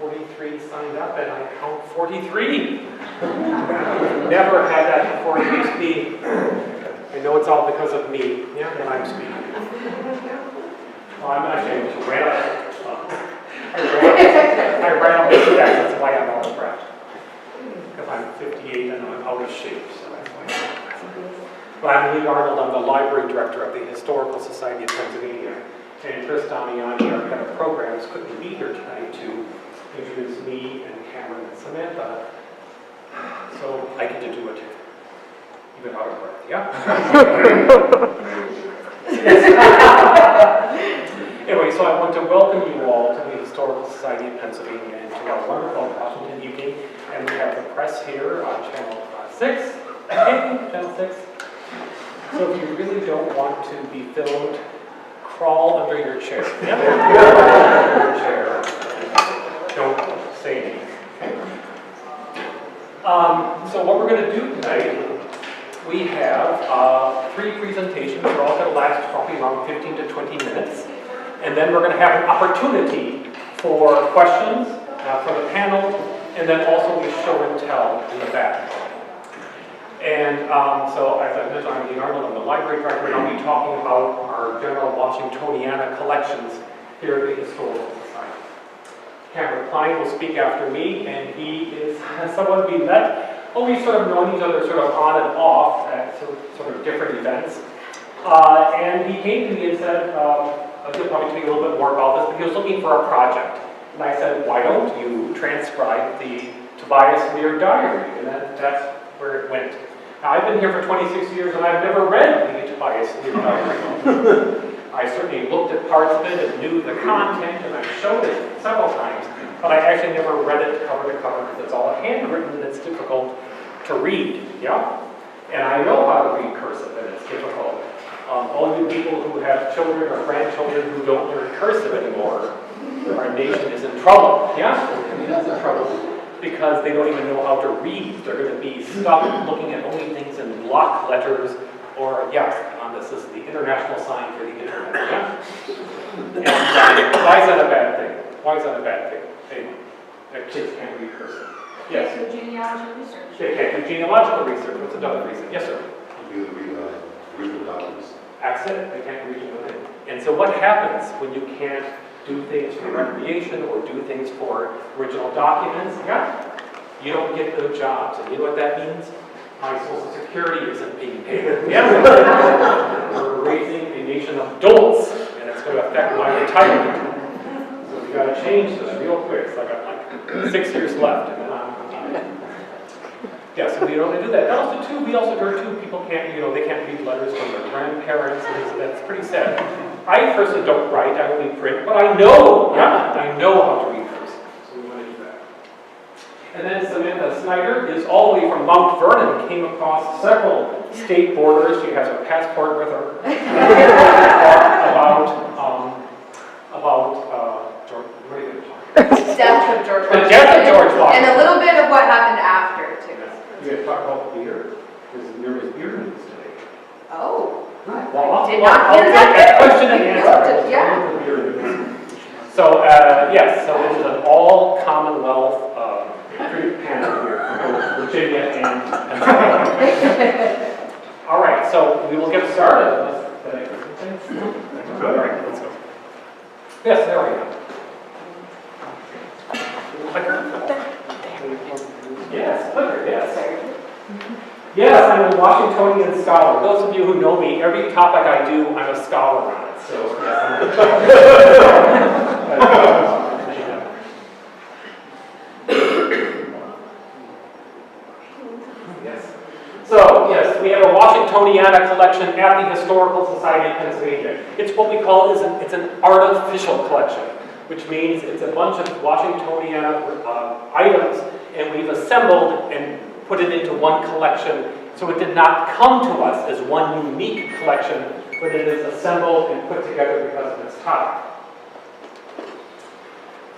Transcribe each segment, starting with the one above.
43 signed up, and I count 43. Never had that before. It used to be, I know it's all because of me, when I'm speaking. Well, I'm actually just ran up. I ran up the steps, that's why I'm out of breath. Because I'm 58 and I'm out of shape, so that's why. But I'm Lee Arnold, I'm the library director of the Historical Society of Pennsylvania. And Chris Damiani, our head of programs, couldn't be here tonight to introduce me and Cameron and Samantha. So I get to do it even out of breath, yeah? Anyway, so I want to welcome you all to the Historical Society of Pennsylvania and to our wonderful Washington evening. And we have the press here on Channel 6, Channel 6. So if you really don't want to be filmed, crawl under your chair. Don't say anything. So what we're going to do tonight, we have 3 presentations. They're all going to last probably around 15 to 20 minutes. And then we're going to have an opportunity for questions for the panel, and then also we show and tell in the back. And so, as I mentioned, I'm Lee Arnold, I'm the library director, and I'll be talking about our general Washingtonian collections here at the Historical Society. Cameron Klein will speak after me, and he is someone we met. Well, we've sort of known each other sort of on and off at sort of different events. And he came to me and said, he'll probably tell you a little bit more about this, but he was looking for a project. And I said, why don't you transcribe the Tobias Lear diary? And that's where it went. Now, I've been here for 26 years, and I've never read the Tobias Lear diary. I certainly looked at parts of it and knew the content, and I showed it several times, but I actually never read it cover to cover because it's all handwritten and it's difficult to read, yeah? And I know how to read cursive, and it's difficult. All you people who have children or grandchildren who don't learn cursive anymore, our nation is in trouble, yeah? It's in trouble because they don't even know how to read. They're going to be stuck looking at only things in block letters, or, this is the international sign for the internet, yeah? And why is that a bad thing? Why is that a bad thing? That kids can't read cursive. Yes? They can't do genealogical research. They can't do genealogical research. What's another reason? Yes, sir? Original documents. Accent, they can't read it. And so what happens when you can't do things for recreation or do things for original documents? Yeah, you don't get good jobs. And you know what that means? My Social Security isn't being paid. Yeah. We're raising a nation of adults, and it's going to affect my retirement. So we got to change this real quick. So I got like 6 years left, and then I'm so we don't do that. And also, too, we also heard, too, people can't, they can't read letters from their grandparents, and so that's pretty sad. I personally don't write, I only print, but I know how to read cursive, so we want to do that. And then Samantha Snyder is all the way from Mount Vernon, came across several state borders. She has her passport with her. about George, what are you going to talk about? The death of George The death of George Washington. And a little bit of what happened after, too. You had to talk about beer. There was beer news today. Oh. Well, I did not hear that. question and answer. Yeah. So, yes, so it was an all Commonwealth panel here from Virginia and Pennsylvania. All right, so we will get started. All right, let's go. Yes, there we go. Clicker? Yes, clicker, yes. Yes, I'm a Washingtonian scholar. Those of you who know me, every topic I do, I'm a scholar on it. So, yes. So, yes, we have a Washingtonian collection at the Historical Society of Pennsylvania. It's what we call it's an artificial collection, which means it's a bunch of Washingtonian items, and we've assembled and put it into one collection. So it did not come to us as one unique collection, but it is assembled and put together because of its type.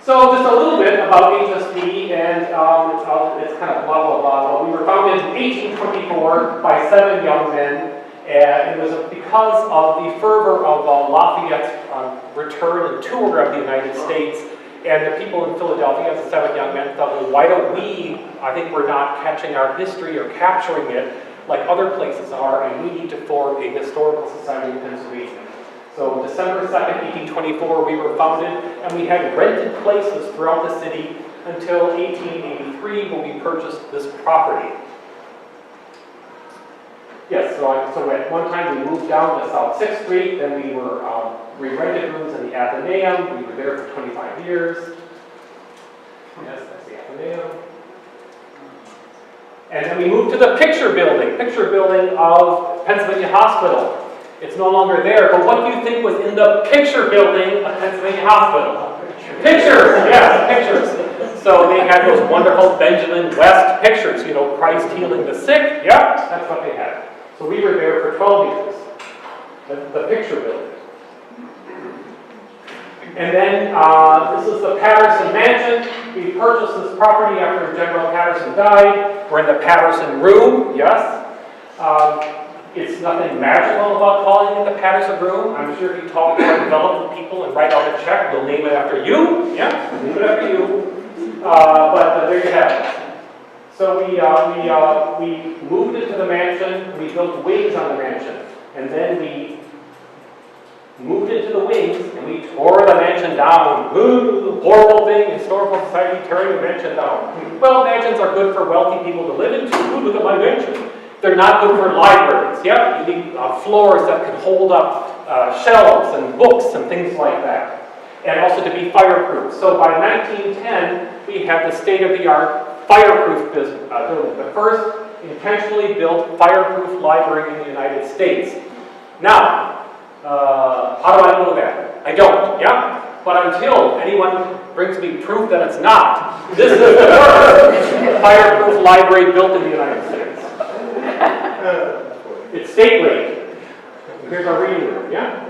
So just a little bit about HSP, and it's kind of blah, blah, blah. Well, we were founded in 1824 by 7 young men, and it was because of the fervor of Lafayette's return and tour of the United States, And the people in Philadelphia, as the 7 young men, thought, well, why don't we, I think we're not catching our history or capturing it like other places are, and we need to form a historical society in Pennsylvania. So December 2nd, 1824, we were founded, and we had rented places throughout the city until 1883 when we purchased this property. Yes, so at one time we moved down to South 6th Street, then we rented rooms in the Athenaeum. We were there for 25 years. Yes, that's the Athenaeum. And then we moved to the picture building of Pennsylvania Hospital. It's no longer there, but what do you think was in the picture building of Pennsylvania Hospital? Pictures, yes, pictures. So they had those wonderful Benjamin West pictures, you know, Christ healing the sick. Yep, that's what they had. So we were there for 12 years, the picture building. And then this is the Patterson Mansion. We purchased this property after General Patterson died. We're in the Patterson Room, yes. It's nothing magical about calling it the Patterson Room. I'm sure if you talk to our development people and write out a check, they'll name it after you. Yeah, name it after you. But there you have it. So we moved into the mansion. We built wings on the mansion. And then we moved into the wings, and we tore the mansion down. Ooh, horrible thing, historical society tearing the mansion down. Well, mansions are good for wealthy people to live into. Ooh, look at my mansion. They're not good for libraries. Yep, you need floors that can hold up shelves and books and things like that. And also to be fireproof. So by 1910, we had the state-of-the-art fireproof building. The first intentionally built fireproof library in the United States. Now, how do I know that? I don't, yeah? But until anyone brings me proof that it's not, this is the first fireproof library built in the United States. It's stately. Here's our reading room, yeah?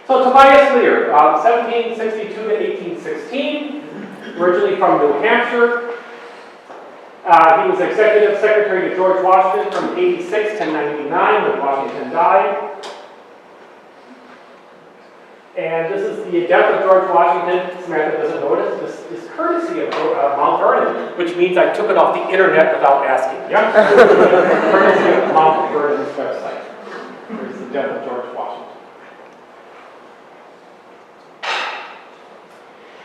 So Tobias Lear, 1762 to 1816, originally from New Hampshire. He was executive secretary to George Washington from 86 to 99 when Washington died. And this is the death of George Washington. Samantha doesn't notice. This is courtesy of Mount Vernon, which means I took it off the internet without asking. Yeah? Courtesy of Mount Vernon's website. Here's the death of George Washington.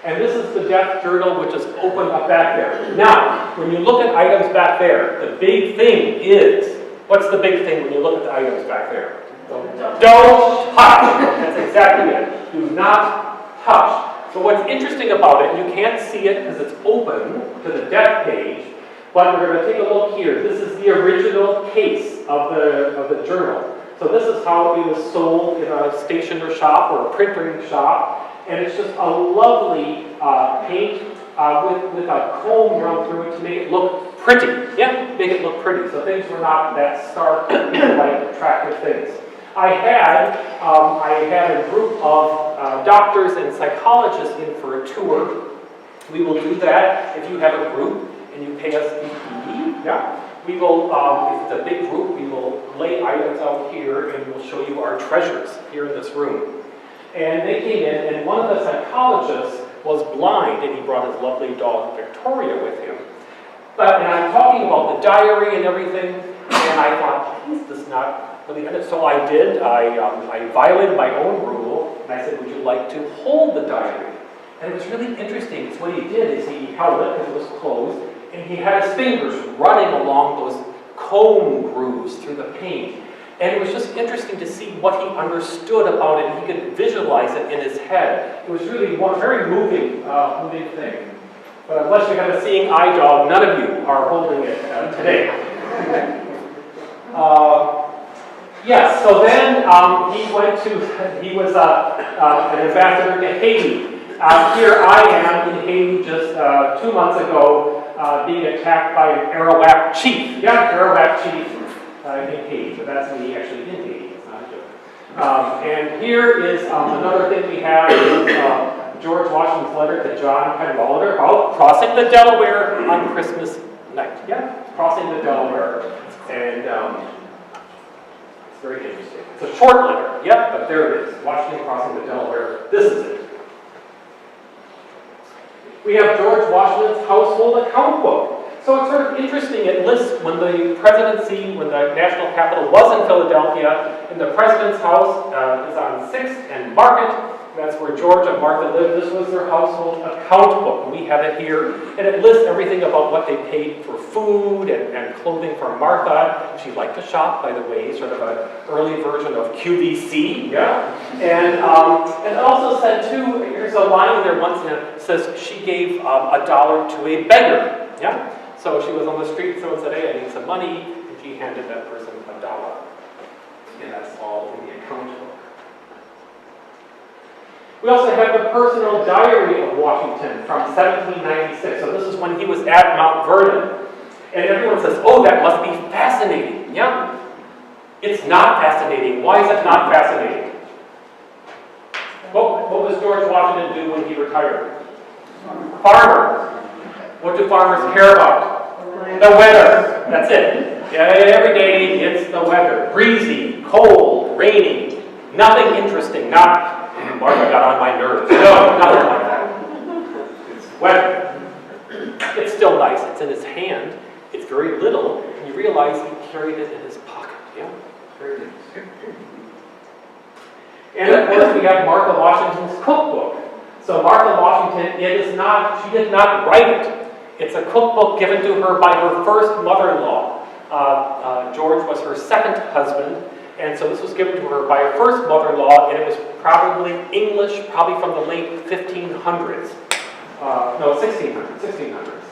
And this is the death journal, which is open up back there. Now, when you look at items back there, the big thing is, what's the big thing when you look at the items back there? Don't touch. That's exactly it. Do not touch. So what's interesting about it, you can't see it because it's open to the death page, but we're going to take a look here. This is the original case of the journal. So this is how it was sold in a stationer shop or a printing shop. And it's just a lovely paint with a comb run through it to make it look pretty. Yeah, make it look pretty. So things were not that stark, like attractive things. I had a group of doctors and psychologists in for a tour. We will do that if you have a group and you pay us the fee. Yeah. We will, if it's a big group, we will lay items out here and we'll show you our treasures here in this room. And they came in, and one of the psychologists was blind, and he brought his lovely dog Victoria with him. And I'm talking about the diary and everything, and I thought, is this not really? And so I did. I violated my own rule, and I said, would you like to hold the diary? And it was really interesting, because what he did is he held it because it was closed, and he had his fingers running along those comb grooves through the paint. And it was just interesting to see what he understood about it. He could visualize it in his head. It was really one very moving thing. But unless you have a seeing eye dog, none of you are holding it today. Yes, so then he was an ambassador to Haiti. Here I am in Haiti just 2 months ago being attacked by an Arawak chief. Yeah, Arawak chief. In Haiti, but that's me actually in Haiti, it's not a joke. And here is another thing we have is George Washington's letter to John Cadwalader about crossing the Delaware on Christmas night. Yeah, crossing the Delaware. And it's very interesting. It's a short letter, yeah, but there it is. Washington crossing the Delaware. This is it. We have George Washington's household account book. So it's sort of interesting, it lists when the presidency, when the national capital was in Philadelphia, and the president's house is on 6th and Market. That's where George and Martha lived. This was their household account book. We have it here, and it lists everything about what they paid for food and clothing for Martha. She liked to shop, by the way, sort of an early version of QVC, yeah? And it also said, too, there's a line there once, and it says she gave $1 to a beggar, yeah? So she was on the street, someone said, hey, I need some money, and she handed that person $1. And that's all in the account book. We also have the personal diary of Washington from 1796. So this is when he was at Mount Vernon. And everyone says, oh, that must be fascinating. Yeah? It's not fascinating. Why is it not fascinating? What was George Washington do when he retired? Farmer. What do farmers care about? The weather. That's it. Yeah, every day it's the weather. Breezy, cold, rainy. Nothing interesting. Not Martha got on my nerves. No, nothing like that. It's weather. It's still nice. It's in his hand. It's very little. And you realize he carried it in his pocket. Yeah? Very nice. And of course we have Martha Washington's cookbook. So Martha Washington, she did not write it. It's a cookbook given to her by her first mother-in-law. George was her second husband. And so this was given to her by her first mother-in-law, and it was probably English, probably from the late 1500s. No, 1600s.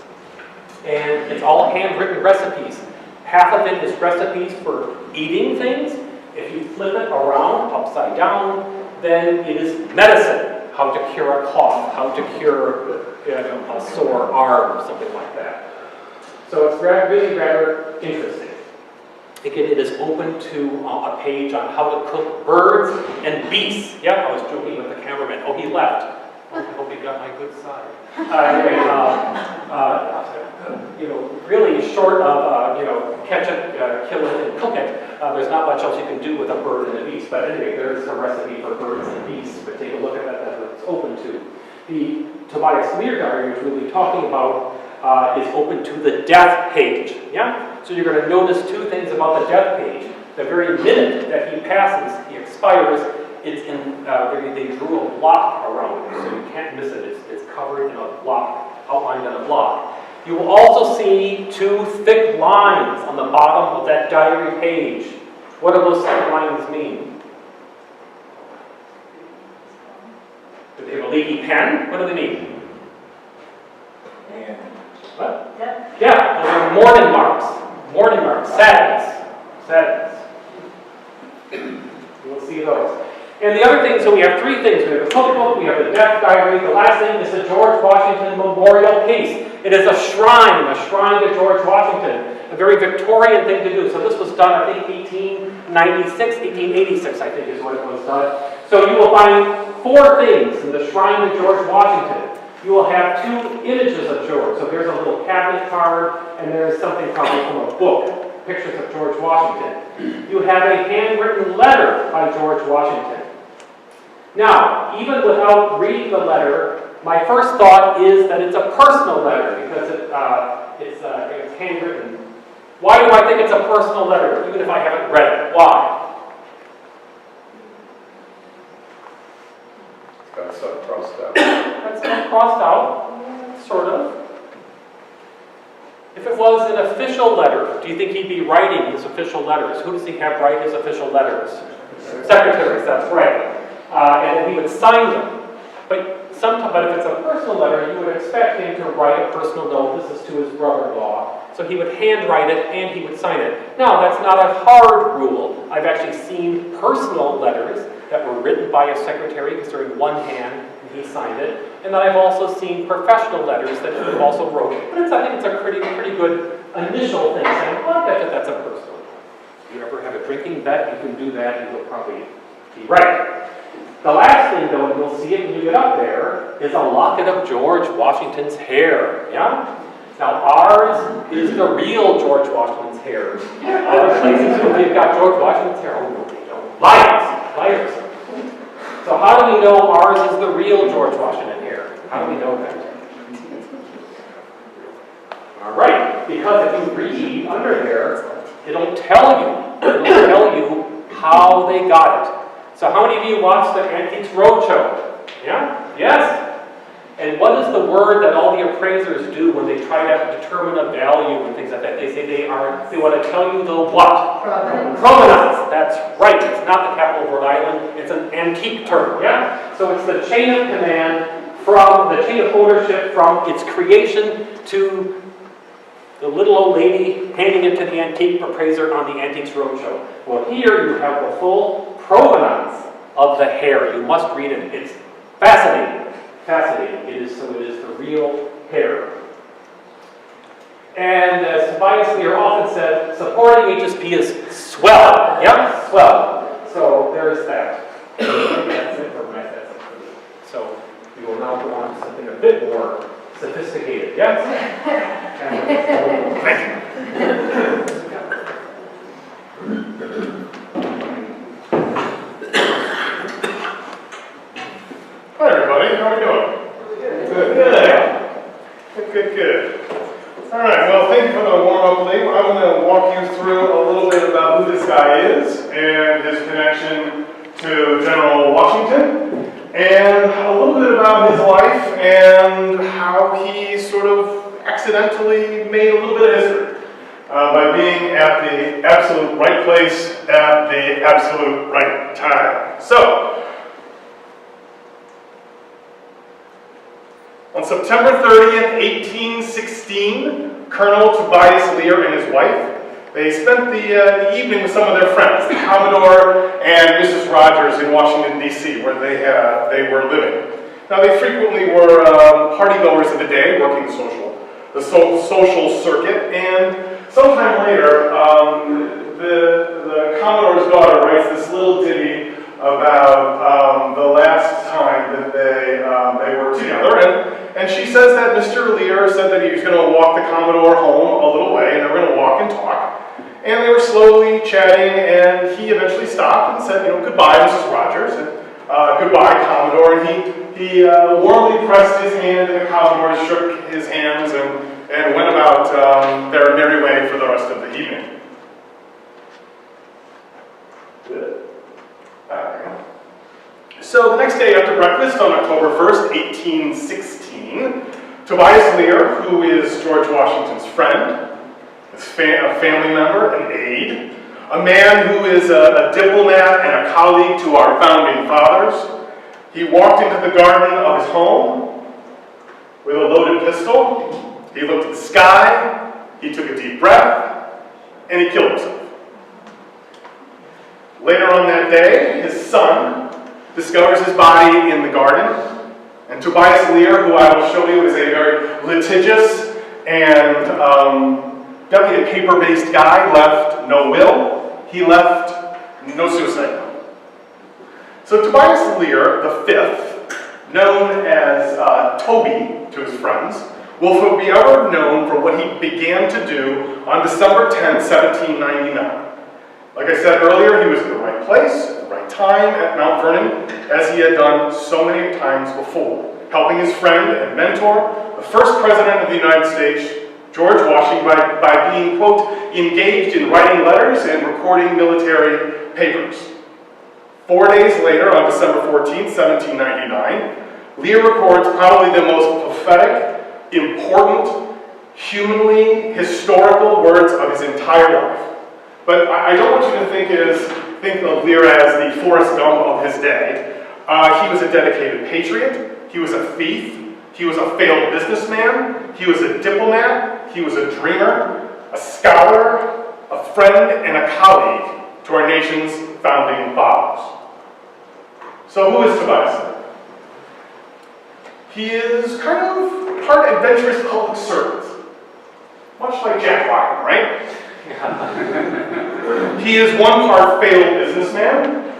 And it's all handwritten recipes. Half of it is recipes for eating things. If you flip it around, upside down, then it is medicine. How to cure a cough, how to cure a sore arm, or something like that. So it's really rather interesting. Again, it is open to a page on how to cook birds and beasts. Yeah, I was joking with the cameraman. Oh, he left. I hope he got my good side. Anyway, really short of, catch it, kill it, and cook it. There's not much else you can do with a bird and a beast. But anyway, there's a recipe for birds and beasts. But take a look at that. That's what it's open to. The Tobias Lear diary, which we'll be talking about, is open to the death page. Yeah? So you're going to notice two things about the death page. The very minute that he passes, he expires, it's in, they drew a block around it, so you can't miss it. It's covered in a block, outlined in a block. You will also see two thick lines on the bottom of that diary page. What do those thick lines mean? Do they have a leaky pen? What do they mean? Yeah. What? Yeah, those are mourning marks. Mourning marks, sadness. You'll see those. And the other thing, so we have three things. We have the cookbook, we have the death diary. The last thing is the George Washington Memorial Piece. It is a shrine to George Washington. A very Victorian thing to do. So this was done, I think, 1886, I think is when it was done. So you will find four things in the shrine to George Washington. You will have two images of George. So there's a little cabinet card, and there's something probably from a book, pictures of George Washington. You have a handwritten letter by George Washington. Now, even without reading the letter, my first thought is that it's a personal letter because it's handwritten. Why do I think it's a personal letter, even if I haven't read it? Why? Got stuff crossed out. That's not crossed out, sort of. If it was an official letter, do you think he'd be writing his official letters? Who does he have write his official letters? Secretaries, that's right. And he would sign them. But if it's a personal letter, you would expect him to write a personal note. This is to his brother-in-law. So he would handwrite it and he would sign it. Now, that's not a hard rule. I've actually seen personal letters that were written by a secretary because they're in one hand and he signed it. And then I've also seen professional letters that he also wrote. But I think it's a pretty good initial thing saying, well, I bet that's a personal one. If you ever have a drinking bet, you can do that and you'll probably be right. The last thing, though, and you'll see it when you get up there, is a locket of George Washington's hair. Yeah? Now, ours is the real George Washington's hair. Other places where they've got George Washington's hair, oh, no, they don't. Liars. So how do we know ours is the real George Washington hair? How do we know that? All right, because if you read under there, it'll tell you how they got it. So how many of you watched the Antiques Roadshow? Yeah? Yes? And what is the word that all the appraisers do when they try to determine a value and things like that? They say they want to tell you the what? Provenance. Provenance. That's right. It's not the capital of Rhode Island. It's an antique term. Yeah? So it's the chain of command from the chain of ownership from its creation to the little old lady handing it to the antique appraiser on the Antiques Roadshow. Well, here you have the full provenance of the hair. You must read it. It's fascinating. Fascinating. It is the real hair. And as Tobias Lear often said, supporting HSP is swell. Yep, swell. So there's that. That's it for my test. So we will now go on to something a bit more sophisticated. Yes? Thank you. Hi everybody, how are we doing? Good. All right, well thank you for the warm-up, Lee. I'm going to walk you through a little bit about who this guy is and his connection to General Washington, and a little bit about his life and how he sort of accidentally made a little bit of history by being at the absolute right place at the absolute right time. So, on September 30th, 1816, Colonel Tobias Lear and his wife, they spent the evening with some of their friends, the Commodore and Mrs. Rogers in Washington, D.C., where they were living. Now, they frequently were partygoers of the day, working the social circuit, and sometime later, the Commodore's daughter writes this little ditty about the last time that they were together, and she says that Mr. Lear said that he was going to walk the Commodore home a little way, and they were going to walk and talk. And they were slowly chatting, and he eventually stopped and said, goodbye, Mrs. Rogers, and goodbye, Commodore. And he warmly pressed his hand, and the Commodore shook his hands and went about their merry way for the rest of the evening. Good. So the next day after breakfast on October 1st, 1816, Tobias Lear, who is George Washington's friend, a family member, an aide, a man who is a diplomat and a colleague to our founding fathers, he walked into the garden of his home with a loaded pistol. He looked at the sky, he took a deep breath, and he killed himself. Later on that day, his son discovers his body in the garden, and Tobias Lear, who I will show you, is a very litigious and definitely a paper-based guy, left no will. He left no suicide note. So Tobias Lear, the fifth, known as Toby to his friends, will be ever known for what he began to do on December 10, 1799. Like I said earlier, he was in the right place, at the right time at Mount Vernon, as he had done so many times before, helping his friend and mentor, the first president of the United States, George Washington, by being, quote, engaged in writing letters and recording military papers. 4 days later, on December 14, 1799, Lear records probably the most prophetic, important, humanly historical words of his entire life. But I don't want you to think of Lear as the Forrest Gump of his day. He was a dedicated patriot. He was a thief. He was a failed businessman. He was a diplomat. He was a dreamer, a scholar, a friend, and a colleague to our nation's founding fathers. So who is Tobias Lear? He is kind of part adventurous public servant, much like Jack Ryan, right? He is one part failed businessman,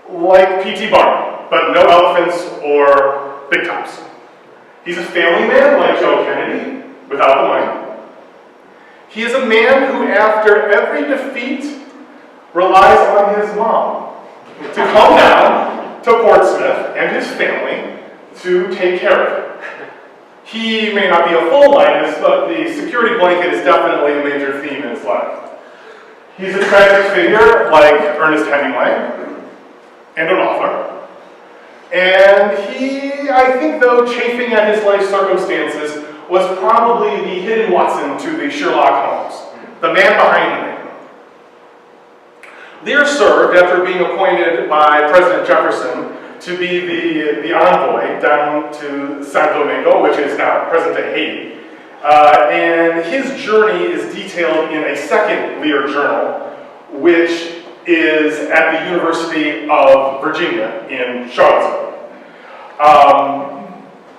like P.T. Barnum, but no elephants or big tops. He's a family man, like Joe Kennedy, without the money. He is a man who, after every defeat, relies on his mom to come down to Portsmouth and his family to take care of him. He may not be a full Linus, but the security blanket is definitely a major theme in his life. He's a tragic figure like Ernest Hemingway, and an author. And he, I think though, chafing at his life circumstances, was probably the hidden Watson to the Sherlock Holmes, the man behind the name. Lear served after being appointed by President Jefferson to be the envoy down to San Domingo, which is now present-day Haiti. And his journey is detailed in a second Lear journal, which is at the University of Virginia in Charlottesville.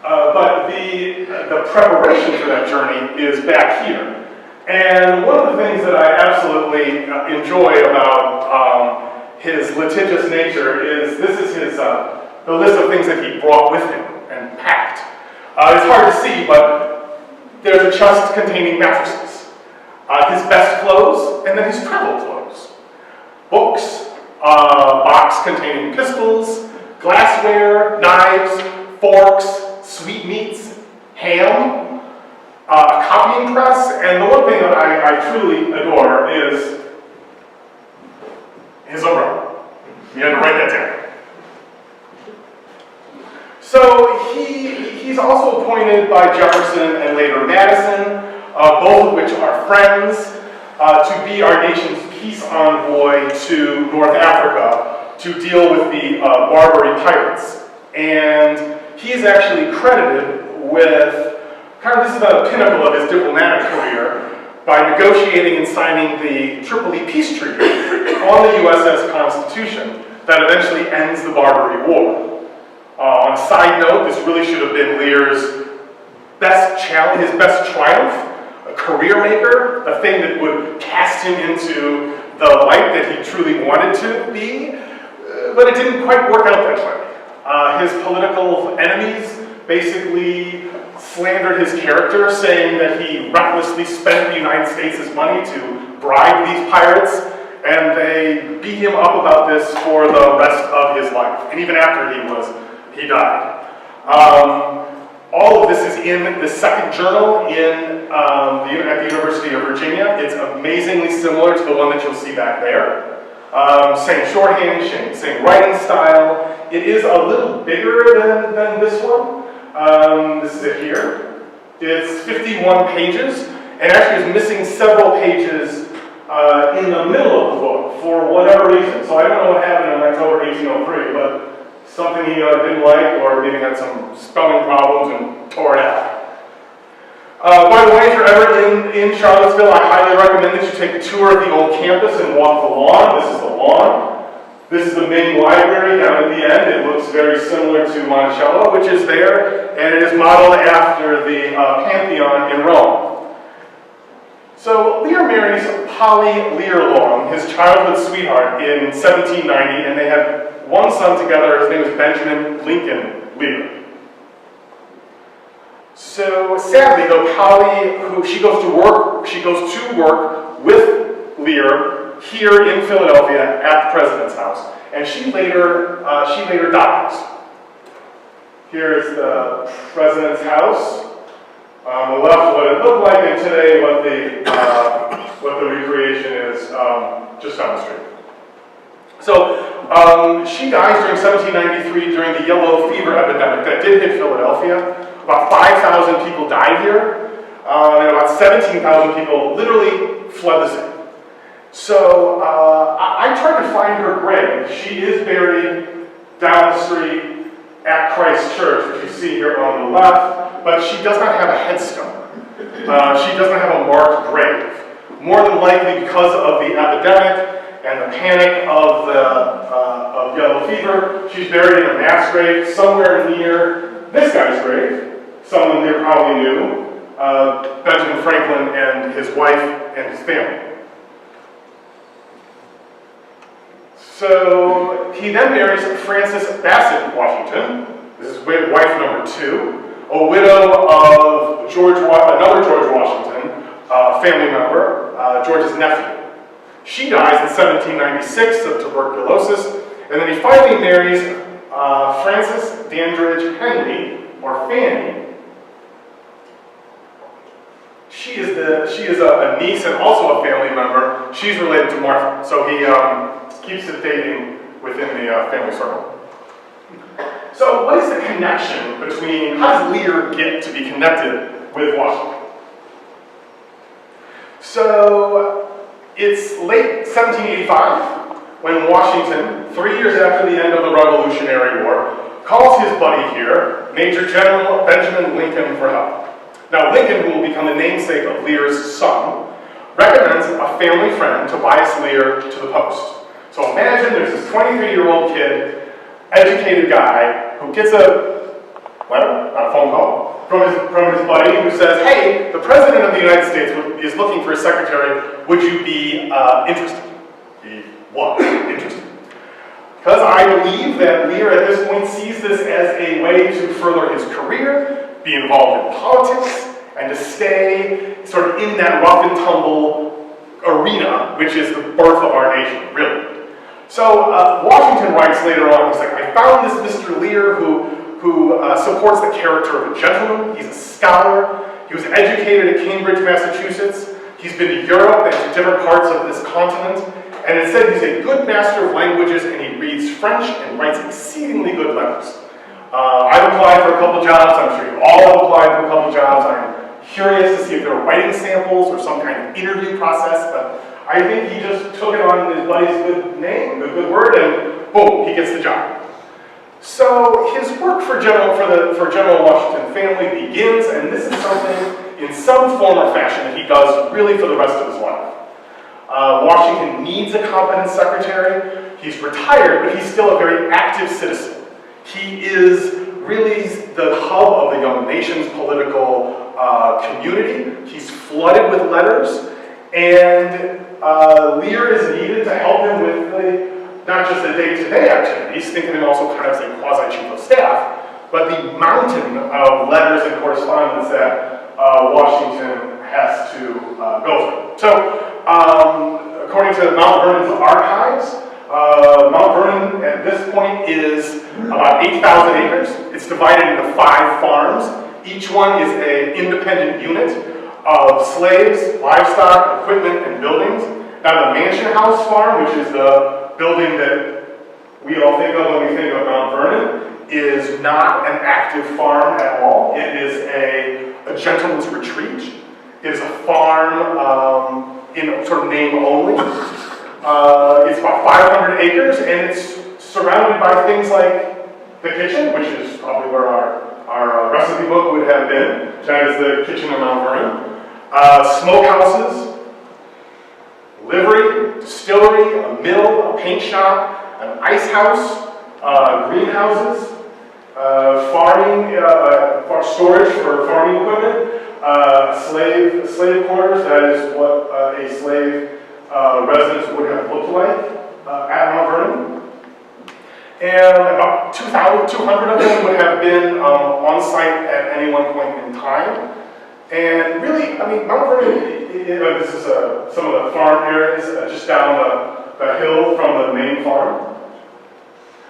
But the preparation for that journey is back here. And one of the things that I absolutely enjoy about his litigious nature is this is his the list of things that he brought with him and packed. It's hard to see, but there's a chest containing mattresses, his best clothes, and then his travel clothes, books, box containing pistols, glassware, knives, forks, sweetmeats, ham, a copying press, and the one thing that I truly adore is his umbrella. You had to write that down. So he's also appointed by Jefferson and later Madison, both of which are friends, to be our nation's peace envoy to North Africa to deal with the Barbary pirates. And he's actually credited with, this is the pinnacle of his diplomatic career, by negotiating and signing the Tripoli Peace Treaty on the USS Constitution that eventually ends the Barbary War. On a side note, this really should have been Lear's best challenge, his best triumph, a career maker, the thing that would cast him into the light that he truly wanted to be, but it didn't quite work out that way. His political enemies basically slandered his character, saying that he recklessly spent the United States' money to bribe these pirates, and they beat him up about this for the rest of his life, and even after he died. All of this is in the second journal at the University of Virginia. It's amazingly similar to the one that you'll see back there. Same shorthand, same writing style. It is a little bigger than this one. This is it here. It's 51 pages, and actually is missing several pages in the middle of the book for whatever reason. So I don't know what happened in October 1803, but something he didn't like, or maybe had some spelling problems and tore it out. By the way, if you're ever in Charlottesville, I highly recommend that you take a tour of the old campus and walk the lawn. This is the lawn. This is the main library down at the end. It looks very similar to Monticello, which is there, and it is modeled after the Pantheon in Rome. So Lear marries Polly Lear Long, his childhood sweetheart, in 1790, and they had one son together. His name was Benjamin Lincoln Lear. So sadly, though, Polly, she goes to work with Lear here in Philadelphia at the president's house, and she later dies. Here's the president's house. On the left, what it looked like, and today, what the recreation is just down the street. So she dies during 1793 during the yellow fever epidemic that did hit Philadelphia. About 5,000 people died here, and about 17,000 people literally fled the city. So I tried to find her grave. She is buried down the street at Christ Church, which you see here on the left, but she does not have a headstone. She doesn't have a marked grave. More than likely because of the epidemic and the panic of yellow fever, she's buried in a mass grave somewhere near this guy's grave. Someone Lear probably knew, Benjamin Franklin and his wife and his family. So he then marries Frances Bassett Washington. This is wife number 2, a widow of another George Washington, family member, George's nephew. She dies in 1796 of tuberculosis, and then he finally marries Frances Dandridge Henley, or Fanny, she is a niece and also a family member. She's related to Martha, so he keeps it dating within the family circle. So what is the connection between, how does Lear get to be connected with Washington? So it's late 1785 when Washington, 3 years after the end of the Revolutionary War, calls his buddy here, Major General Benjamin Lincoln, for help. Now Lincoln, who will become the namesake of Lear's son, recommends a family friend, Tobias Lear, to the post. So imagine there's this 23-year-old kid, educated guy, who gets a letter, not a phone call, from his buddy who says, hey, the President of the United States is looking for a secretary, would you be interested? He was interested. Because I believe that Lear at this point sees this as a way to further his career, be involved in politics, and to stay sort of in that rough and tumble arena, which is the birth of our nation, really. So Washington writes later on, he's like, I found this Mr. Lear who supports the character of a gentleman. He's a scholar. He was educated at Cambridge, Massachusetts. He's been to Europe and to different parts of this continent. And it said he's a good master of languages, and he reads French and writes exceedingly good letters. I've applied for a couple jobs. I'm sure you all have applied for a couple jobs. I'm curious to see if there are writing samples or some kind of interview process, but I think he just took it on his buddy's good name, a good word, and boom, he gets the job. So his work for General Washington family begins, and this is something in some form or fashion that he does really for the rest of his life. Washington needs a competent secretary. He's retired, but he's still a very active citizen. He is really the hub of the young nation's political community. He's flooded with letters, and Lear is needed to help him with not just the day-to-day activities, think of him also kind of as a quasi-chief of staff, but the mountain of letters and correspondence that Washington has to go through. So, according to Mount Vernon's archives, Mount Vernon at this point is about 8,000 acres. It's divided into 5 farms. Each one is an independent unit of slaves, livestock, equipment, and buildings. Now the Mansion House farm, which is the building that we all think of when we think of Mount Vernon, is not an active farm at all. It is a gentleman's retreat. It is a farm in sort of name only. It's about 500 acres, and it's surrounded by things like the kitchen, which is probably where our recipe book would have been. That is the kitchen of Mount Vernon. Smokehouses, livery, distillery, a mill, a paint shop, an ice house, greenhouses, farming, storage for farming equipment, slave quarters. That is what a slave residence would have looked like at Mount Vernon. And about 200 of them would have been on site at any one point in time. And really, I mean, Mount Vernon, this is some of the farm areas just down the hill from the main farm.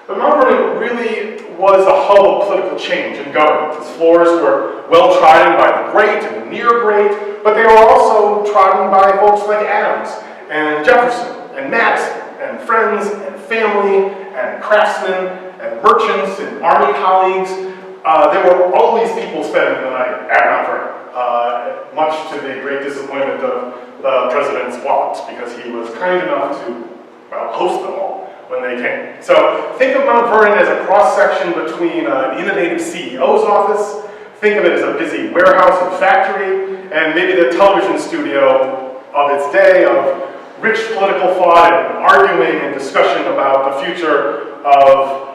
But Mount Vernon really was a hub of political change and government. Its floors were well trodden by the great and the near great, but they were also trodden by folks like Adams and Jefferson and Madison and friends and family and craftsmen and merchants and army colleagues. There were always people spending the night at Mount Vernon. Much to the great disappointment of the president's wallets, because he was kind enough to, host them all when they came. So think of Mount Vernon as a cross-section between an innovative CEO's office, think of it as a busy warehouse and factory, and maybe the television studio of its day of rich political thought and arguing and discussion about the future of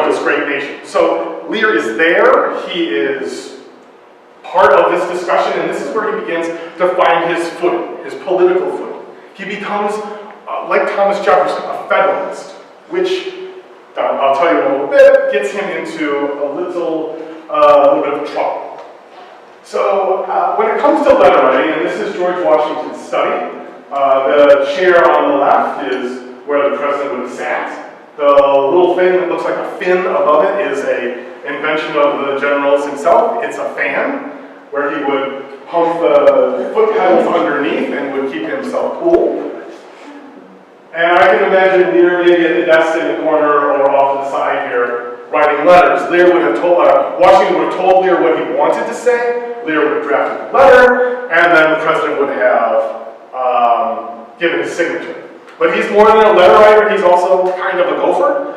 this great nation. So Lear is there, he is part of this discussion, and this is where he begins to find his footing, his political footing. He becomes, like Thomas Jefferson, a Federalist, which, I'll tell you in a little bit, gets him into a little bit of trouble. So when it comes to letter writing, and this is George Washington's study, the chair on the left is where the president would have sat. The little thing that looks like a fin above it is an invention of the general's himself. It's a fan, where he would pump the foot pedals underneath and would keep himself cool. And I can imagine Lear maybe at the desk in the corner or off to the side here writing letters. Lear would have told, Washington would have told Lear what he wanted to say. Lear would have drafted the letter, and then the president would have given his signature. But he's more than a letter writer, he's also kind of a gopher.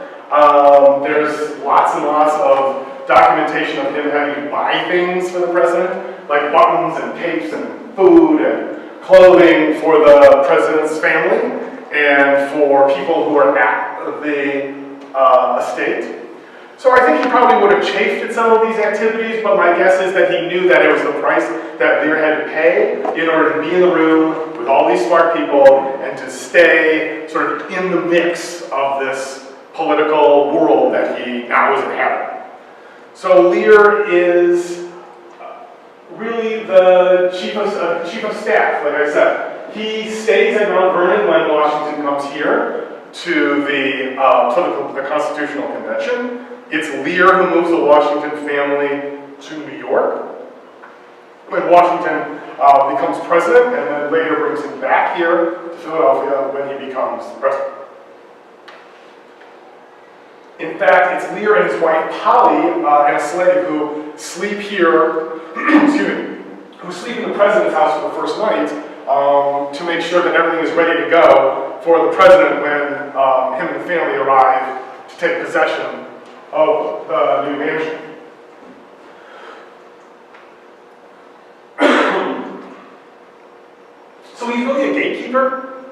There's lots and lots of documentation of him having to buy things for the president, like buttons and tapes and food and clothing for the president's family and for people who are at the estate. So I think he probably would have chafed at some of these activities, but my guess is that he knew that it was the price that Lear had to pay in order to be in the room with all these smart people and to stay sort of in the mix of this political world that he now was inhabiting. So Lear is really the chief of staff, like I said. He stays at Mount Vernon when Washington comes here to the Constitutional Convention. It's Lear who moves the Washington family to New York when Washington becomes president, and then later brings him back here to Philadelphia when he becomes president. In fact, it's Lear and his wife Polly and a slave who sleep here, excuse me, who sleep in the president's house for the first night to make sure that everything is ready to go for the president when him and the family arrive to take possession of the new mansion. So he's really a gatekeeper,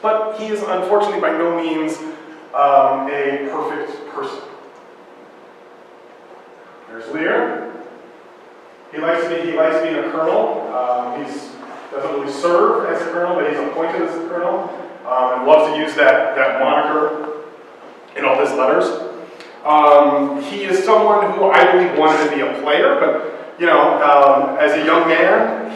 but he is unfortunately by no means a perfect person. There's Lear. He likes being a colonel. He doesn't really serve as a colonel, but he's appointed as a colonel, and loves to use that moniker in all his letters. He is someone who I believe wanted to be a player, but as a young man,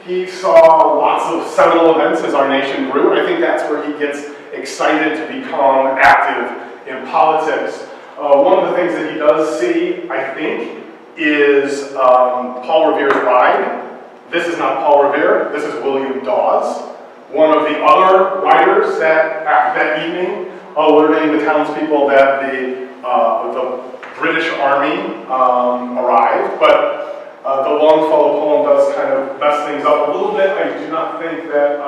he saw lots of seminal events as our nation grew, and I think that's where he gets excited to become active in politics. One of the things that he does see, I think, is Paul Revere's ride. This is not Paul Revere, this is William Dawes, one of the other riders that evening, alerting the townspeople that the British Army arrived. But the Longfellow poem does kind of mess things up a little bit. I do not think that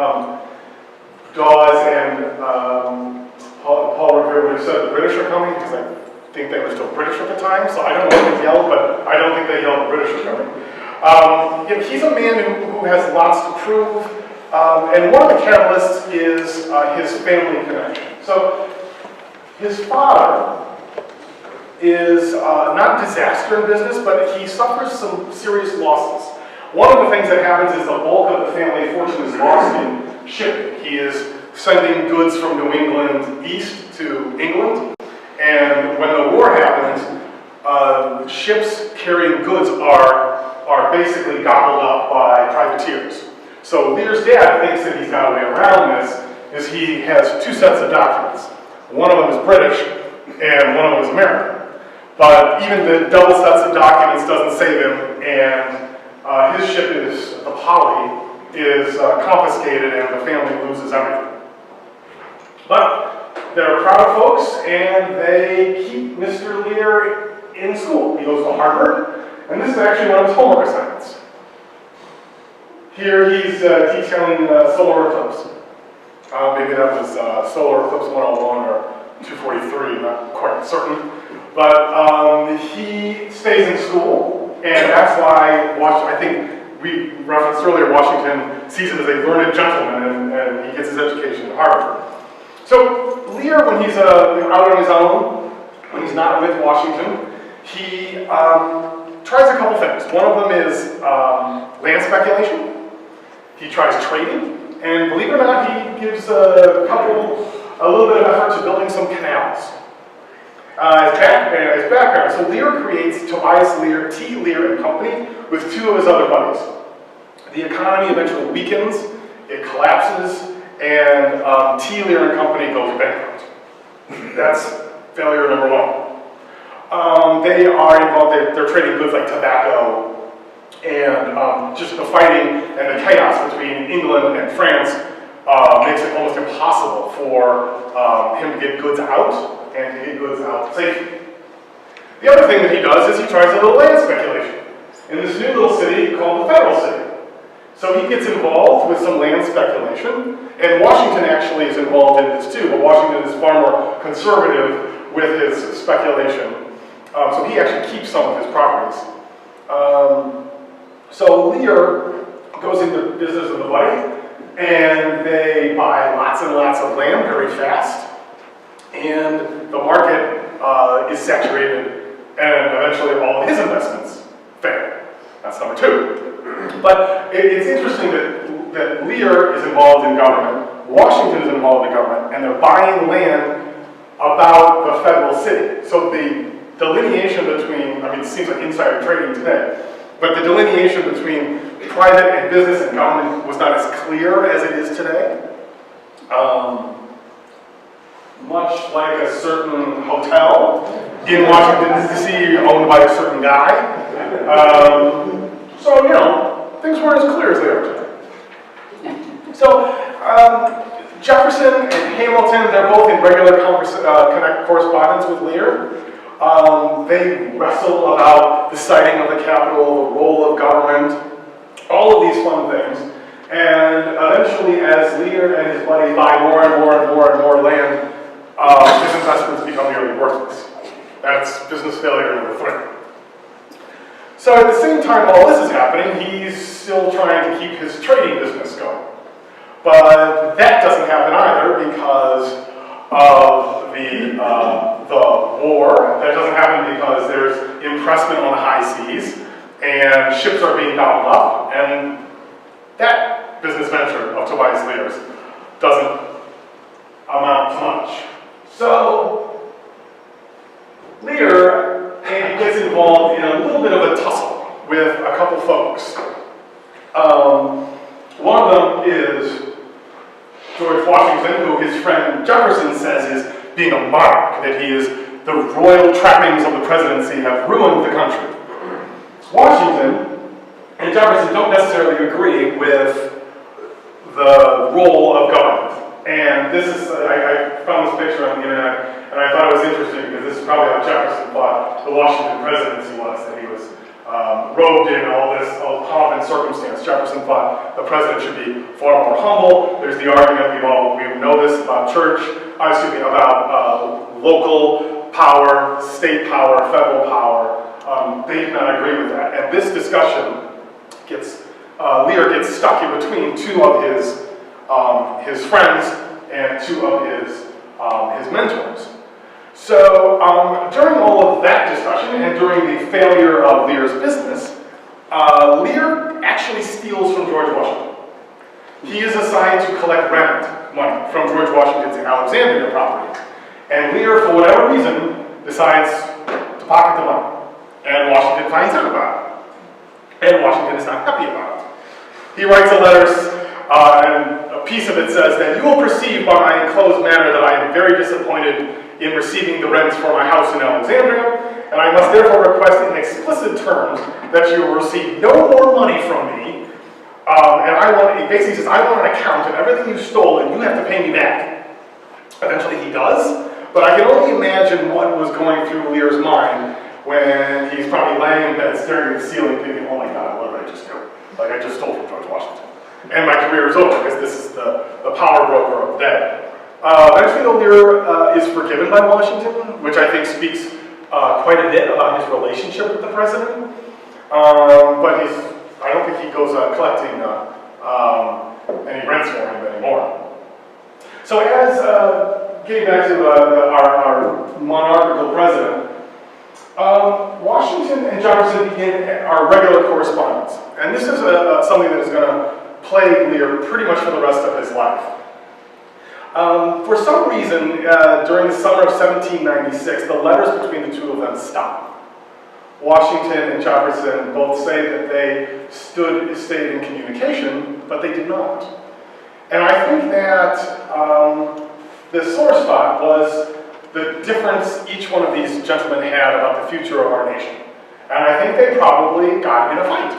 Dawes and Paul Revere would have said the British are coming, because I think they were still British at the time, so I don't know what they yelled, but I don't think they yelled the British are coming. He's a man who has lots to prove, and one of the catalysts is his family connection. So his father is not disaster in business, but he suffers some serious losses. One of the things that happens is the bulk of the family fortune is lost in shipping. He is sending goods from New England east to England, and when the war happens, ships carrying goods are basically gobbled up by privateers. So Lear's dad thinks that he's got a way around this, is he has two sets of documents. One of them is British, and one of them is American. But even the double sets of documents doesn't save him, and his ship is, the Polly, is confiscated and the family loses everything. But they're proud folks, and they keep Mr. Lear in school. He goes to Harvard, and this is actually one of his homework assignments. Here he's detailing solar eclipse. Maybe that was Solar Eclipse 101 or 243, not quite certain. But he stays in school, and that's why I think we referenced earlier, Washington sees him as a learned gentleman, and he gets his education at Harvard. So Lear, when he's out on his own, when he's not with Washington, he tries a couple things. One of them is land speculation. He tries trading, and believe it or not, he gives a little bit of effort to building some canals. As background, so Lear creates Tobias Lear, T. Lear and Company, with two of his other buddies. The economy eventually weakens, it collapses, and T. Lear and Company goes bankrupt. That's failure number one. They are involved, they're trading goods like tobacco And just the fighting and the chaos between England and France makes it almost impossible for him to get goods out and to get goods out safely. The other thing that he does is he tries a little land speculation in this new little city called the Federal City. So he gets involved with some land speculation, and Washington actually is involved in this too, but Washington is far more conservative with his speculation. So he actually keeps some of his properties. So Lear goes into business with a buddy, and they buy lots and lots of land very fast, and the market is saturated, and eventually all of his investments fail. That's number two. But it's interesting that Lear is involved in government, Washington is involved in government, and they're buying land about the federal city. So the delineation between, I mean, it seems like insider trading today, but the delineation between private and business and government was not as clear as it is today. Much like a certain hotel in Washington, D.C., owned by a certain guy. So, you know, things weren't as clear as they are today. So, Jefferson and Hamilton, they're both in regular correspondence with Lear. They wrestle about the siting of the Capitol, the role of government, all of these fun things. And eventually, as Lear and his buddy buy more and more and more and more land, his investments become nearly worthless. That's business failure number 3. So at the same time all this is happening, he's still trying to keep his trading business going. But that doesn't happen either because of the war. That doesn't happen because there's impressment on the high seas and ships are being gobbled up, and that business venture of Tobias Lear's doesn't amount to much. So Lear gets involved in a little bit of a tussle with a couple folks. One of them is George Washington, who his friend Jefferson says is being a monarch, that he is the royal trappings of the presidency have ruined the country. Washington and Jefferson don't necessarily agree with the role of government. And this is, I found this picture on the internet, and I thought it was interesting because this is probably how Jefferson thought the Washington presidency was, that he was robed in all pomp and circumstance. Jefferson thought the president should be far more humble. There's the argument, we know this about about local power, state power, federal power. They do not agree with that. And this discussion Lear gets stuck in between two of his friends and two of his mentors. So during all of that discussion and during the failure of Lear's business, Lear actually steals from George Washington. He is assigned to collect rent money from George Washington's Alexandria property. And Lear, for whatever reason, decides to pocket the money. And Washington finds out about it. And Washington is not happy about it. He writes a letter, and a piece of it says that you will perceive by my enclosed manner that I am very disappointed in receiving the rents for my house in Alexandria, and I must therefore request in explicit terms that you will receive no more money from me, and he basically says, I want an account of everything you stole, and you have to pay me back. Eventually he does, but I can only imagine what was going through Lear's mind when he's probably laying in bed staring at the ceiling thinking, oh my God, what did I just do? Like I just stole from George Washington. And my career is over because this is the power broker of the day. Eventually, Lear is forgiven by Washington, which I think speaks quite a bit about his relationship with the president. But I don't think he goes collecting any rents for him anymore. So as, getting back to our monarchical president, Washington and Jefferson begin our regular correspondence. And this is something that is going to plague Lear pretty much for the rest of his life. For some reason, during the summer of 1796, the letters between the two of them stopped. Washington and Jefferson both say that they stayed in communication, but they did not. And I think that the sore spot was the difference each one of these gentlemen had about the future of our nation. And I think they probably got in a fight.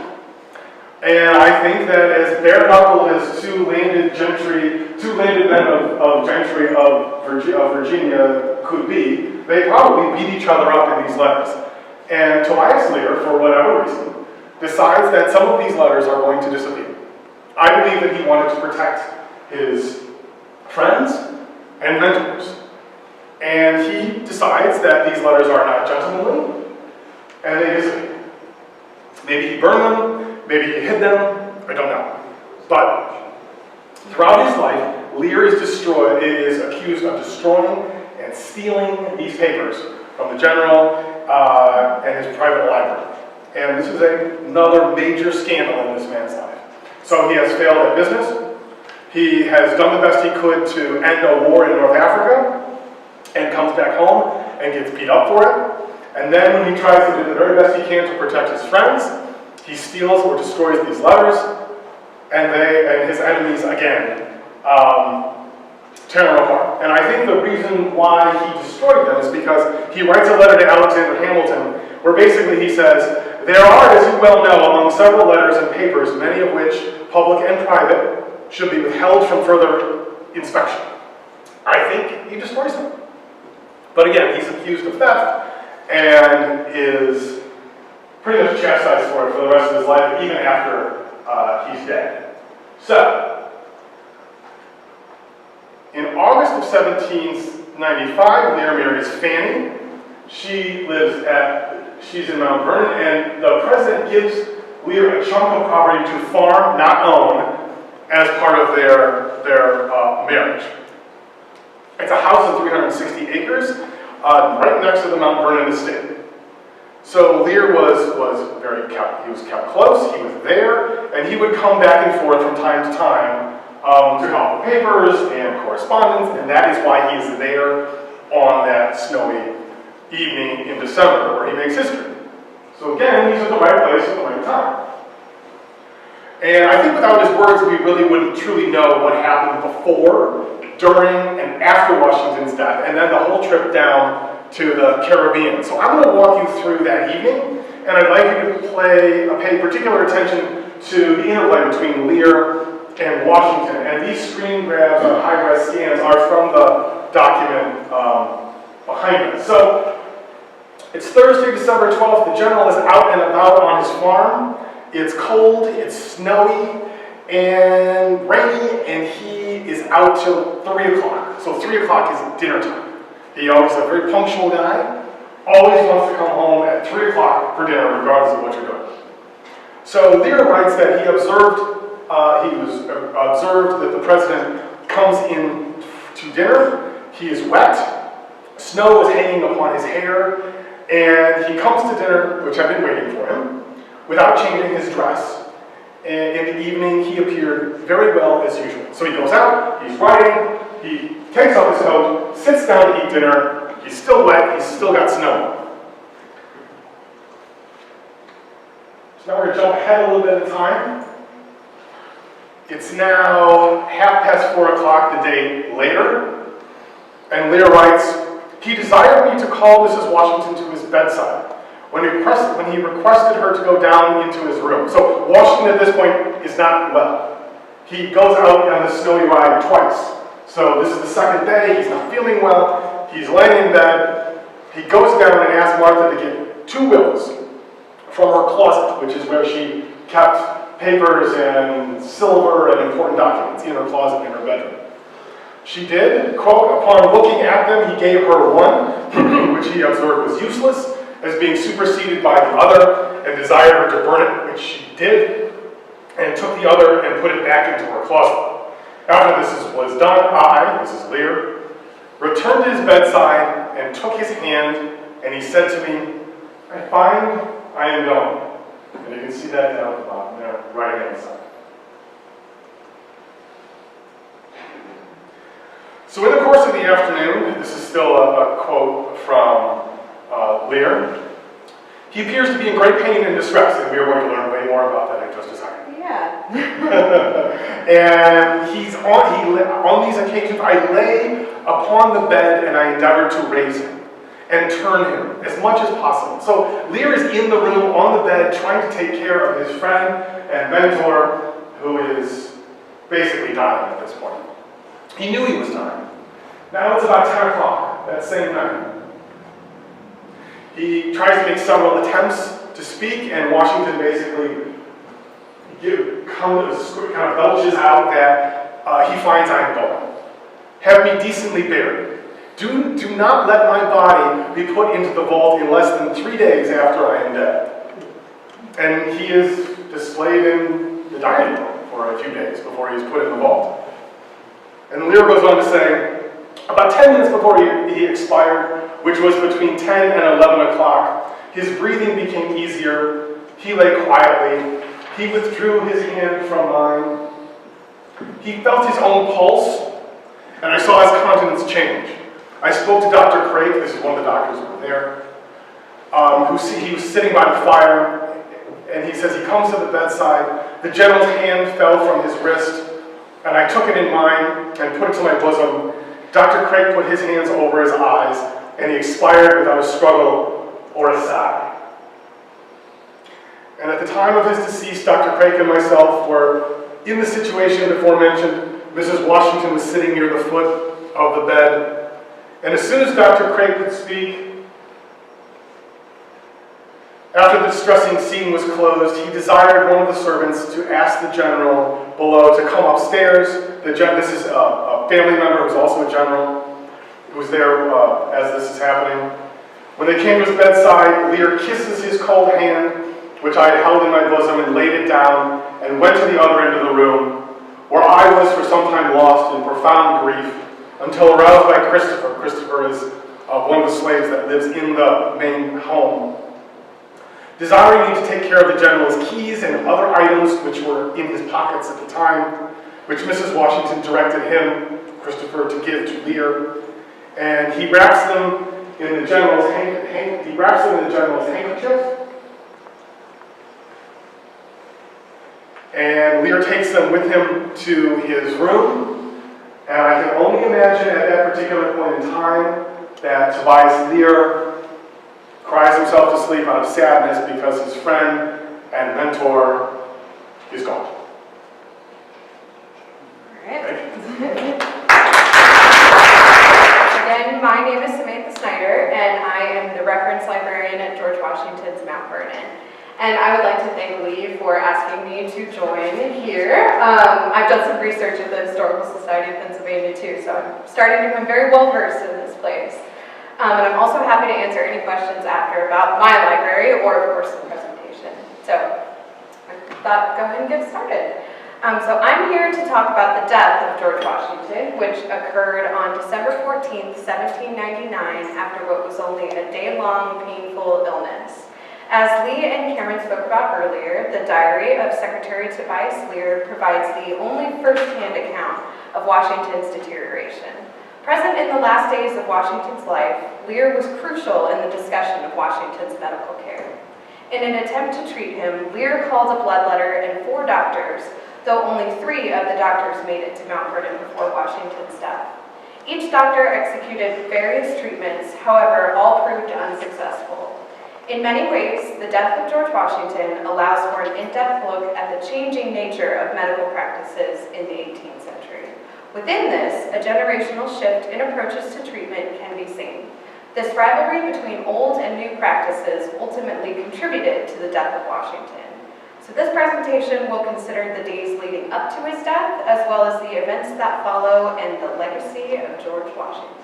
And I think that as bare knuckled as two landed men of gentry of Virginia could be, they probably beat each other up in these letters. And Tobias Lear, for whatever reason, decides that some of these letters are going to disappear. I believe that he wanted to protect his friends and mentors. And he decides that these letters are not gentlemanly, and they disappear. Maybe he burned them, maybe he hid them, I don't know. But throughout his life, Lear is accused of destroying and stealing these papers from the general and his private library. And this is another major scandal in this man's life. So he has failed at business. He has done the best he could to end a war in North Africa and comes back home and gets beat up for it. And then when he tries to do the very best he can to protect his friends, he steals or destroys these letters, and his enemies, again, tear them apart. And I think the reason why he destroyed them is because he writes a letter to Alexander Hamilton where basically he says, "There are, as you well know, among several letters and papers, many of which, public and private, should be withheld from further inspection." I think he destroys them. But again, he's accused of theft and is pretty much chastised for it for the rest of his life, even after he's dead. So, in August of 1795, Lear marries Fanny. She's in Mount Vernon, and the president gives Lear a chunk of property to farm, not own, as part of their marriage. It's a house of 360 acres, right next to the Mount Vernon estate. So Lear was kept close, he was there, and he would come back and forth from time to time to help with papers and correspondence, and that is why he is there on that snowy evening in December where he makes history. So again, he's at the right place at the right time. And I think without his words, we really wouldn't truly know what happened before, during, and after Washington's death, and then the whole trip down to the Caribbean. So I'm going to walk you through that evening, and I'd like you to pay particular attention to the interplay between Lear and Washington. And these screen grabs and high-res scans are from the document behind us. So it's Thursday, December 12th. The general is out and about on his farm. It's cold, it's snowy, and rainy, and he is out till 3 o'clock. So 3 o'clock is dinner time. He always is a very punctual guy, always wants to come home at 3 o'clock for dinner, regardless of what you're doing. So Lear writes that he observed that the president comes in to dinner. He is wet, snow is hanging upon his hair, and he comes to dinner, which I've been waiting for him, without changing his dress. And in the evening, he appeared very well as usual. So he goes out, he's writing, he takes off his coat, sits down to eat dinner, he's still wet, he's still got snow. So now we're going to jump ahead a little bit in time. It's now 4:30 the day later, and Lear writes, "He desired me to call Mrs. Washington to his bedside when he requested her to go down into his room." So Washington at this point is not well. He goes out on the snowy ride twice. So this is the second day, he's not feeling well, he's laying in bed. He goes down and asks Martha to get 2 wills from her closet, which is where she kept papers and silver and important documents in her closet in her bedroom. She did. Quote, "Upon looking at them, he gave her one, which he observed was useless, as being superseded by the other, and desired her to burn it, which she did, and took the other and put it back into her closet. After this was done, I," this is Lear, "returned to his bedside and took his hand, and he said to me, 'I find I am going.'" And you can see that down at the bottom there, right-hand side. So in the course of the afternoon, this is still a quote from Lear, "he appears to be in great pain and distress," and we are going to learn way more about that in just a second. Yeah. And on these occasions, I lay upon the bed and I endeavored to raise him. and turn him as much as possible. So Lear is in the room on the bed trying to take care of his friend and mentor who is basically dying at this point. He knew he was dying. Now it's about 10 o'clock that same night. He tries to make several attempts to speak, and Washington basically kind of belches out that he finds I'm going. Have me decently buried. Do not let my body be put into the vault in less than 3 days after I am dead. And he is displayed in the dining room for a few days before he is put in the vault. And Lear goes on to say, about 10 minutes before he expired, which was between 10 and 11 o'clock, his breathing became easier. He lay quietly. He withdrew his hand from mine. He felt his own pulse, and I saw his countenance change. I spoke to Dr. Craig, this is one of the doctors who were there, he was sitting by the fire, and he says he comes to the bedside. The general's hand fell from his wrist, and I took it in mine and put it to my bosom. Dr. Craig put his hands over his eyes, and he expired without a struggle or a sigh. And at the time of his decease, Dr. Craig and myself were in the situation before mentioned. Mrs. Washington was sitting near the foot of the bed, and as soon as Dr. Craig could speak, after the distressing scene was closed, he desired one of the servants to ask the general below to come upstairs. This is a family member who's also a general, who was there as this is happening. When they came to his bedside, Lear kisses his cold hand, which I had held in my bosom, and laid it down, and went to the other end of the room, where I was for some time lost in profound grief, until aroused by Christopher. Christopher is one of the slaves that lives in the main home, desiring me to take care of the general's keys and other items which were in his pockets at the time, which Mrs. Washington directed him, Christopher, to give to Lear. And he wraps them in the general's handkerchief. And Lear takes them with him to his room. And I can only imagine at that particular point in time that Tobias Lear cries himself to sleep out of sadness because his friend and mentor is gone. Again, my name is Samantha Snyder, and I am the reference librarian at George Washington's Mount Vernon. And I would like to thank Lee for asking me to join here. I've done some research at the Historical Society of Pennsylvania too, so I'm starting to become very well versed in this place. And I'm also happy to answer any questions after about my library or, of course, the presentation. So I thought, go ahead and get started. So I'm here to talk about the death of George Washington, which occurred on December 14th, 1799, after what was only a day-long painful illness. As Lee and Cameron spoke about earlier, the diary of Secretary Tobias Lear provides the only first-hand account of Washington's deterioration. Present in the last days of Washington's life, Lear was crucial in the discussion of Washington's medical care. In an attempt to treat him, Lear called a bloodletter and 4 doctors, though only 3 of the doctors made it to Mount Vernon before Washington's death. Each doctor executed various treatments, however, all proved unsuccessful. In many ways, the death of George Washington allows for an in-depth look at the changing nature of medical practices in the 18th century. Within this, a generational shift in approaches to treatment can be seen. This rivalry between old and new practices ultimately contributed to the death of Washington. So this presentation will consider the days leading up to his death, as well as the events that follow and the legacy of George Washington.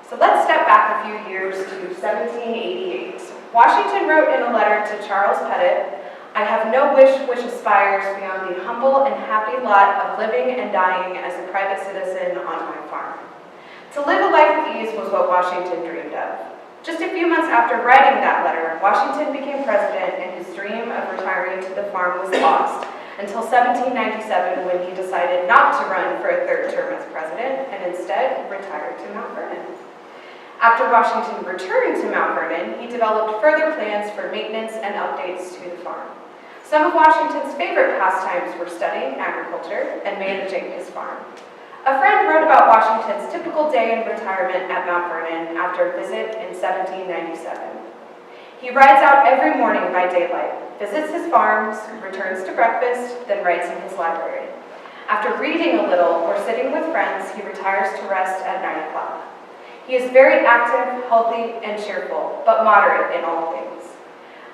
So let's step back a few years to 1788. Washington wrote in a letter to Charles Pettit, "I have no wish which aspires beyond the humble and happy lot of living and dying as a private citizen on my farm." To live a life of ease was what Washington dreamed of. Just a few months after writing that letter, Washington became president, and his dream of retiring to the farm was lost until 1797, when he decided not to run for a 3rd term as president and instead retired to Mount Vernon. After Washington returned to Mount Vernon, he developed further plans for maintenance and updates to the farm. Some of Washington's favorite pastimes were studying agriculture and managing his farm. A friend wrote about Washington's typical day in retirement at Mount Vernon after a visit in 1797. He rides out every morning by daylight, visits his farms, returns to breakfast, then writes in his library. After reading a little or sitting with friends, he retires to rest at 9 o'clock. He is very active, healthy, and cheerful, but moderate in all things.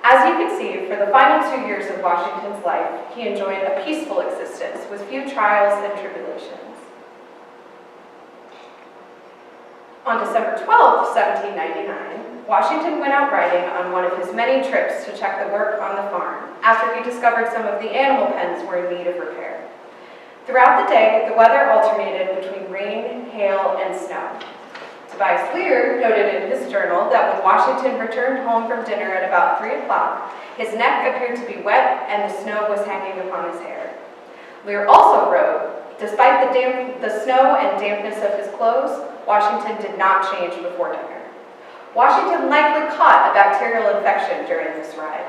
As you can see, for the final 2 years of Washington's life, he enjoyed a peaceful existence with few trials and tribulations. On December 12, 1799, Washington went out riding on one of his many trips to check the work on the farm after he discovered some of the animal pens were in need of repair. Throughout the day, the weather alternated between rain, hail, and snow. Tobias Lear noted in his journal that when Washington returned home from dinner at about 3 o'clock, his neck appeared to be wet and the snow was hanging upon his hair. Lear also wrote, despite the snow and dampness of his clothes, Washington did not change before dinner. Washington likely caught a bacterial infection during this ride.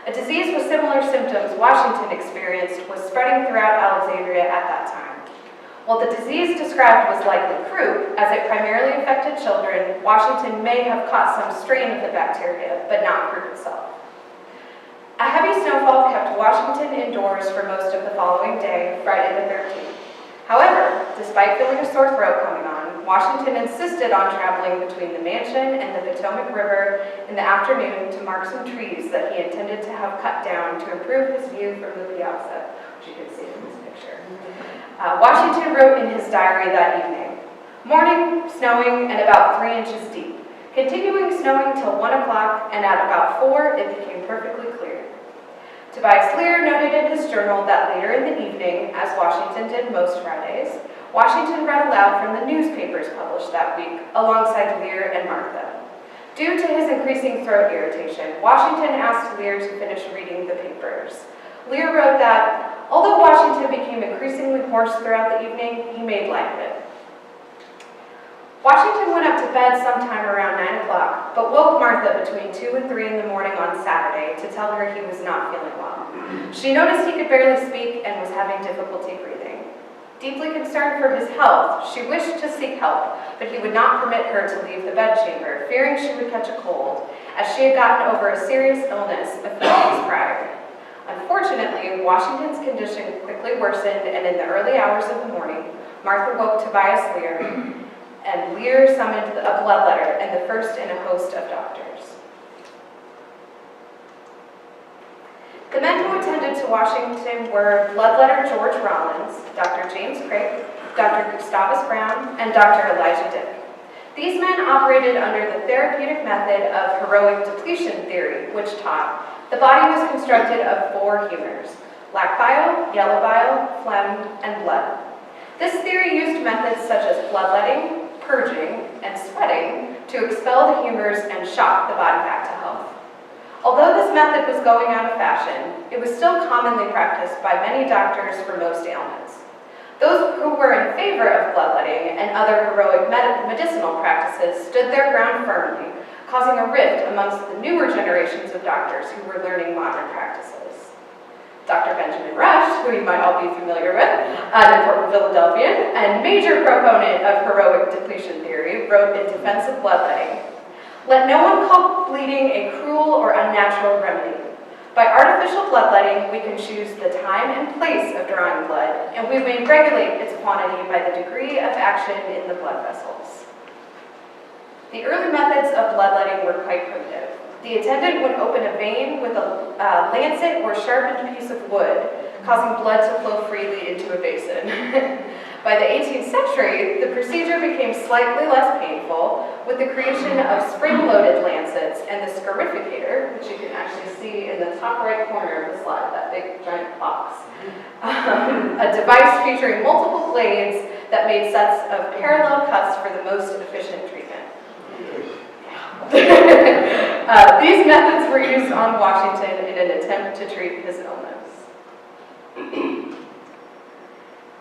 A disease with similar symptoms Washington experienced was spreading throughout Alexandria at that time. While the disease described was likely croup, as it primarily affected children, Washington may have caught some strain of the bacteria, but not croup itself. A heavy snowfall kept Washington indoors for most of the following day, Friday the 13th. However, despite feeling a sore throat coming on, Washington insisted on traveling between the mansion and the Potomac River in the afternoon to mark some trees that he intended to have cut down to improve his view from the piazza, which you can see in this picture. Washington wrote in his diary that evening, "Morning, snowing, and about 3 inches deep. Continuing snowing till 1 o'clock, and at about 4 it became perfectly clear." Tobias Lear noted in his journal that later in the evening, as Washington did most Fridays, Washington read aloud from the newspapers published that week, alongside Lear and Martha. Due to his increasing throat irritation, Washington asked Lear to finish reading the papers. Lear wrote that, although Washington became increasingly hoarse throughout the evening, he made light of it. Washington went up to bed sometime around 9 o'clock, but woke Martha between 2 and 3 in the morning on Saturday to tell her he was not feeling well. She noticed he could barely speak and was having difficulty breathing. Deeply concerned for his health, she wished to seek help, but he would not permit her to leave the bedchamber, fearing she would catch a cold, as she had gotten over a serious illness a few days prior. Unfortunately, Washington's condition quickly worsened, and in the early hours of the morning, Martha woke Tobias Lear, and Lear summoned a bloodletter and the first in a host of doctors. The men who attended to Washington were bloodletter George Rollins, Dr. James Craik, Dr. Gustavus Brown, and Dr. Elijah Dick. These men operated under the therapeutic method of heroic depletion theory, which taught the body was constructed of 4 humors: black bile, yellow bile, phlegm, and blood. This theory used methods such as bloodletting, purging, and sweating to expel the humors and shock the body back to health. Although this method was going out of fashion, it was still commonly practiced by many doctors for most ailments. Those who were in favor of bloodletting and other heroic medicinal practices stood their ground firmly, causing a rift amongst the newer generations of doctors who were learning modern practices. Dr. Benjamin Rush, who you might all be familiar with, an important Philadelphian and major proponent of heroic depletion theory, wrote in defense of bloodletting, "Let no one call bleeding a cruel or unnatural remedy. By artificial bloodletting, we can choose the time and place of drawing blood, and we may regulate its quantity by the degree of action in the blood vessels." The early methods of bloodletting were quite primitive. The attendant would open a vein with a lancet or sharpened piece of wood, causing blood to flow freely into a basin. By the 18th century, the procedure became slightly less painful with the creation of spring-loaded lancets and the scarificator, which you can actually see in the top right corner of the slide, that big giant box. A device featuring multiple blades that made sets of parallel cuts for the most efficient treatment. These methods were used on Washington in an attempt to treat his illness.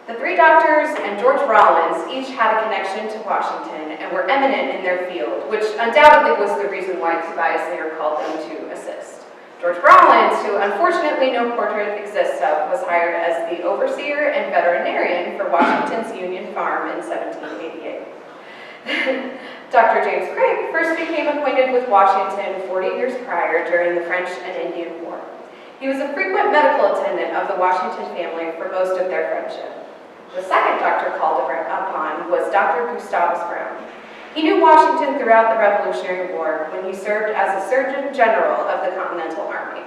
The 3 doctors and George Rollins each had a connection to Washington and were eminent in their field, which undoubtedly was the reason why Tobias Lear called them to assist. George Rawlins, who unfortunately no portrait exists of, was hired as the overseer and veterinarian for Washington's Union Farm in 1788. Dr. James Craig first became acquainted with Washington 40 years prior during the French and Indian War. He was a frequent medical attendant of the Washington family for most of their friendship. The second doctor called upon was Dr. Gustavus Brown. He knew Washington throughout the Revolutionary War when he served as a Surgeon General of the Continental Army.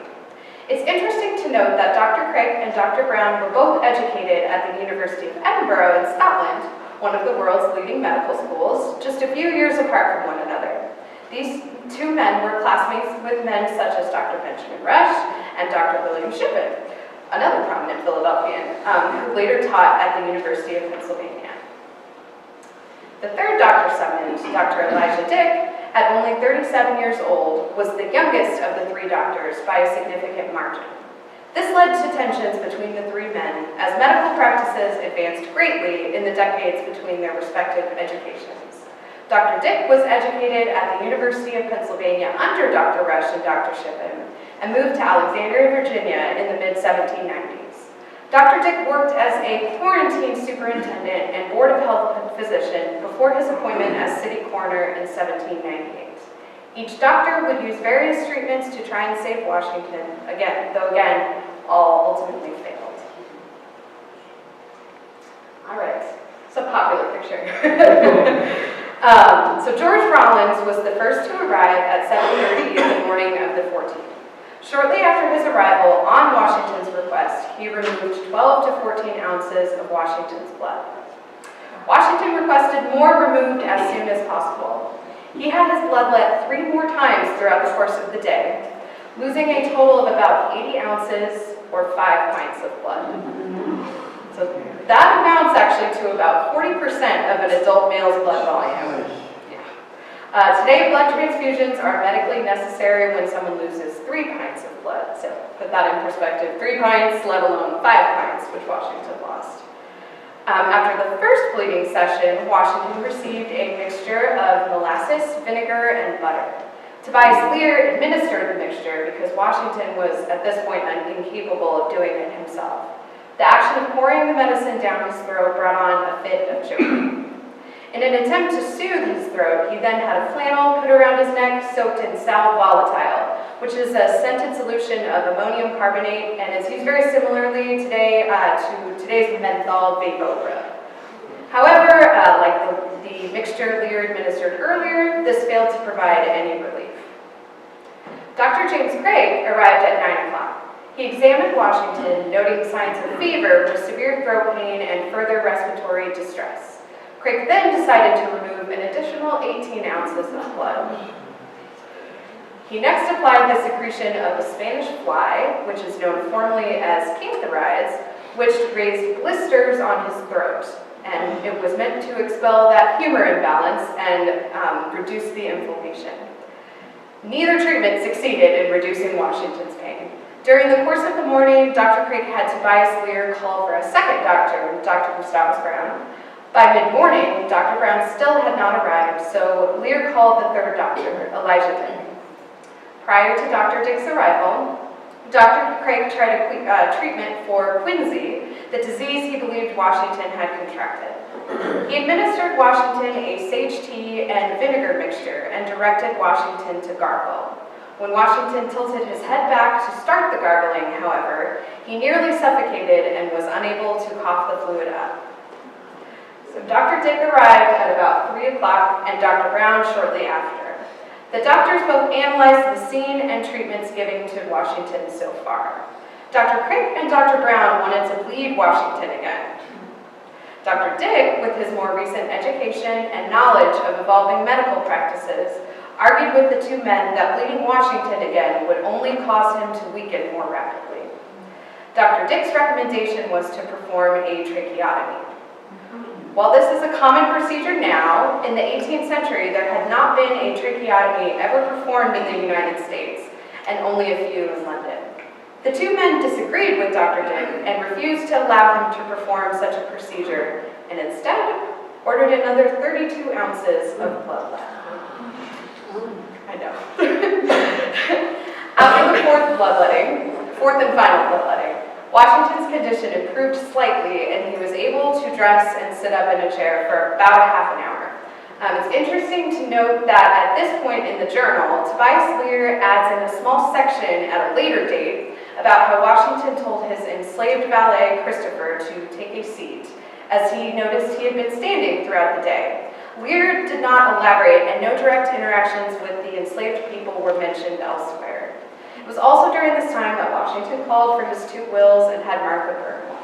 It's interesting to note that Dr. Craig and Dr. Brown were both educated at the University of Edinburgh in Scotland, one of the world's leading medical schools, just a few years apart from one another. These two men were classmates with men such as Dr. Benjamin Rush and Dr. William Shippen, another prominent Philadelphian, who later taught at the University of Pennsylvania. The third doctor summoned, Dr. Elijah Dick, at only 37 years old, was the youngest of the three doctors by a significant margin. This led to tensions between the three men as medical practices advanced greatly in the decades between their respective educations. Dr. Dick was educated at the University of Pennsylvania under Dr. Rush and Dr. Shippen and moved to Alexandria, Virginia in the mid-1790s. Dr. Dick worked as a quarantine superintendent and Board of Health physician before his appointment as city coroner in 1798. Each doctor would use various treatments to try and save Washington, though all ultimately failed. All right, it's a popular picture. So George Rawlins was the first to arrive at 7:30 in the morning of the 14th. Shortly after his arrival, on Washington's request, he removed 12 to 14 ounces of Washington's blood. Washington requested more removed as soon as possible. He had his blood let 3 more times throughout the course of the day, losing a total of about 80 ounces or 5 pints of blood. So that amounts actually to about 40% of an adult male's blood volume. Today, blood transfusions are medically necessary when someone loses 3 pints of blood. So put that in perspective, 3 pints, let alone 5 pints, which Washington lost. After the first bleeding session, Washington received a mixture of molasses, vinegar, and butter. Tobias Lear administered the mixture because Washington was, at this point, incapable of doing it himself. The action of pouring the medicine down his throat brought on a fit of choking. In an attempt to soothe his throat, he then had a flannel put around his neck soaked in sal volatile, which is a scented solution of ammonium carbonate and is used very similarly today to today's menthol Vapora. However, like the mixture Lear administered earlier, this failed to provide any relief. Dr. James Craig arrived at 9 o'clock. He examined Washington, noting signs of fever, severe throat pain, and further respiratory distress. Craig then decided to remove an additional 18 ounces of blood. He next applied the secretion of a Spanish fly, which is known formally as cantharides, which raised blisters on his throat, and it was meant to expel that humor imbalance and reduce the inflammation. Neither treatment succeeded in reducing Washington's pain. During the course of the morning, Dr. Craig had Tobias Lear call for a second doctor, Dr. Gustavus Brown. By mid-morning, Dr. Brown still had not arrived, so Lear called the third doctor, Elijah Dick. Prior to Dr. Dick's arrival, Dr. Craig tried a treatment for quinsy, the disease he believed Washington had contracted. He administered Washington a sage tea and vinegar mixture and directed Washington to gargle. When Washington tilted his head back to start the gargling, however, he nearly suffocated and was unable to cough the fluid up. So Dr. Dick arrived at about 3 o'clock and Dr. Brown shortly after. The doctors both analyzed the scene and treatments given to Washington so far. Dr. Craig and Dr. Brown wanted to bleed Washington again. Dr. Dick, with his more recent education and knowledge of evolving medical practices, argued with the two men that bleeding Washington again would only cause him to weaken more rapidly. Dr. Dick's recommendation was to perform a tracheotomy. While this is a common procedure now, in the 18th century there had not been a tracheotomy ever performed in the United States, and only a few in London. The two men disagreed with Dr. Dick and refused to allow him to perform such a procedure, and instead ordered another 32 ounces of blood. I know. After the fourth and final bloodletting, Washington's condition improved slightly and he was able to dress and sit up in a chair for about a half an hour. It's interesting to note that at this point in the journal, Tobias Lear adds in a small section at a later date about how Washington told his enslaved valet, Christopher, to take a seat, as he noticed he had been standing throughout the day. Lear did not elaborate, and no direct interactions with the enslaved people were mentioned elsewhere. It was also during this time that Washington called for his 2 wills and had Martha burn one.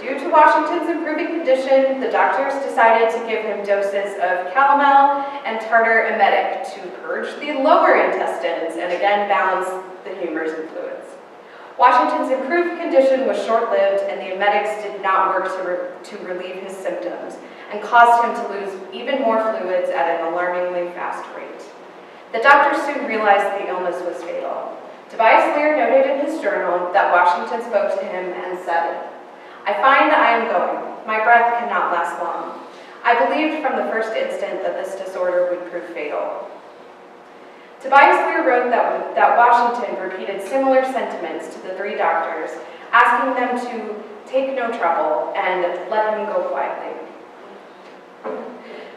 Due to Washington's improving condition, the doctors decided to give him doses of calomel and tartar emetic to purge the lower intestines and again balance the humors and fluids. Washington's improved condition was short-lived and the emetics did not work to relieve his symptoms and caused him to lose even more fluids at an alarmingly fast rate. The doctors soon realized the illness was fatal. Tobias Lear noted in his journal that Washington spoke to him and said, "I find I am going. My breath cannot last long. I believed from the first instant that this disorder would prove fatal." Tobias Lear wrote that Washington repeated similar sentiments to the 3 doctors, asking them to take no trouble and let him go quietly.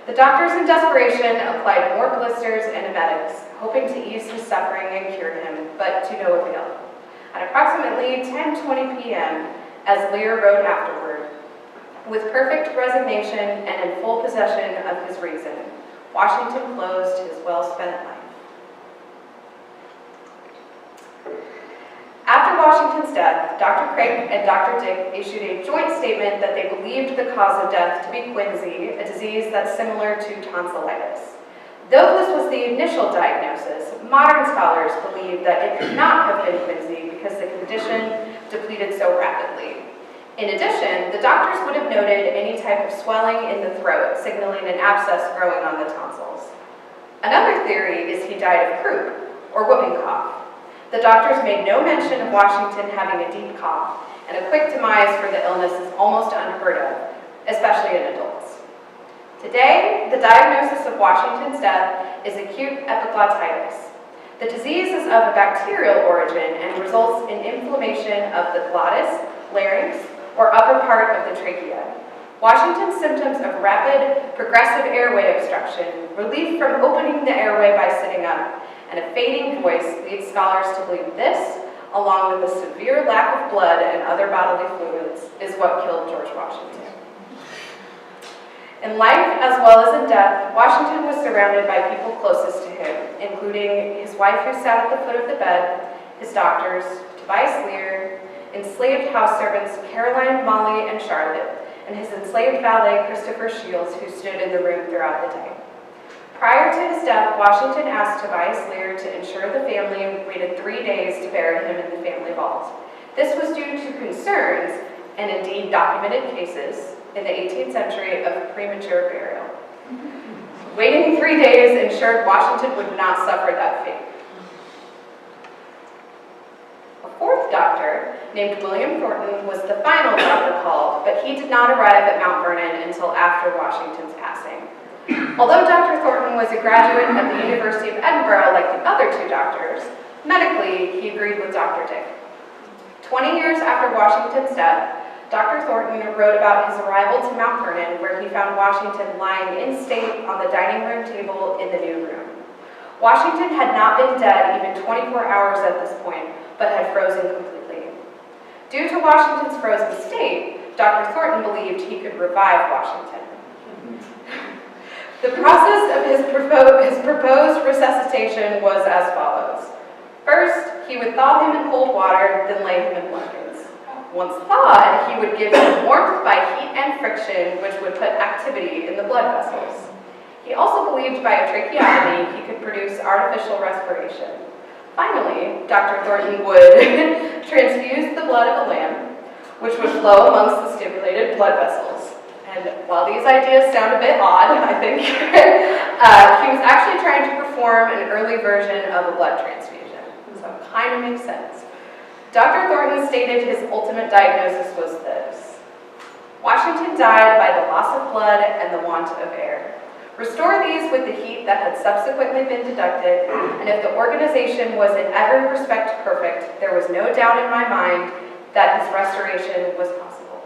The doctors in desperation applied more blisters and emetics, hoping to ease his suffering and cure him, but to no avail. At approximately 10:20 p.m., as Lear wrote afterward, with perfect resignation and in full possession of his reason, Washington closed his well-spent life. After Washington's death, Dr. Craik and Dr. Dick issued a joint statement that they believed the cause of death to be quinsy, a disease that's similar to tonsillitis. Though this was the initial diagnosis, modern scholars believe that it could not have been quinsy because the condition depleted so rapidly. In addition, the doctors would have noted any type of swelling in the throat, signaling an abscess growing on the tonsils. Another theory is he died of croup, or whooping cough. The doctors made no mention of Washington having a deep cough, and a quick demise for the illness is almost unheard of, especially in adults. Today, the diagnosis of Washington's death is acute epiglottitis. The disease is of a bacterial origin and results in inflammation of the glottis, larynx, or upper part of the trachea. Washington's symptoms of rapid, progressive airway obstruction, relief from opening the airway by sitting up, and a fading voice leads scholars to believe this, along with a severe lack of blood and other bodily fluids, is what killed George Washington. In life as well as in death, Washington was surrounded by people closest to him, including his wife who sat at the foot of the bed, his doctors, Tobias Lear, enslaved house servants Caroline, Molly, and Charlotte, and his enslaved valet Christopher Shields, who stood in the room throughout the day. Prior to his death, Washington asked Tobias Lear to ensure the family waited 3 days to bury him in the family vault. This was due to concerns, and indeed documented cases, in the 18th century of premature burial. Waiting 3 days ensured Washington would not suffer that fate. A 4th doctor, named William Thornton, was the final doctor called, but he did not arrive at Mount Vernon until after Washington's passing. Although Dr. Thornton was a graduate of the University of Edinburgh like the other 2 doctors, medically he agreed with Dr. Dick. 20 years after Washington's death, Dr. Thornton wrote about his arrival to Mount Vernon, where he found Washington lying in state on the dining room table in the new room. Washington had not been dead even 24 hours at this point, but had frozen completely. Due to Washington's frozen state, Dr. Thornton believed he could revive Washington. The process of his proposed resuscitation was as follows. First, he would thaw him in cold water, then lay him in blankets. Once thawed, he would give him warmth by heat and friction, which would put activity in the blood vessels. He also believed by a tracheotomy he could produce artificial respiration. Finally, Dr. Thornton would transfuse the blood of a lamb, which would flow amongst the stimulated blood vessels. And while these ideas sound a bit odd, I think, he was actually trying to perform an early version of a blood transfusion. So it kind of makes sense. Dr. Thornton stated his ultimate diagnosis was this: Washington died by the loss of blood and the want of air. Restore these with the heat that had subsequently been deducted, and if the organization was in every respect perfect, there was no doubt in my mind that his restoration was possible.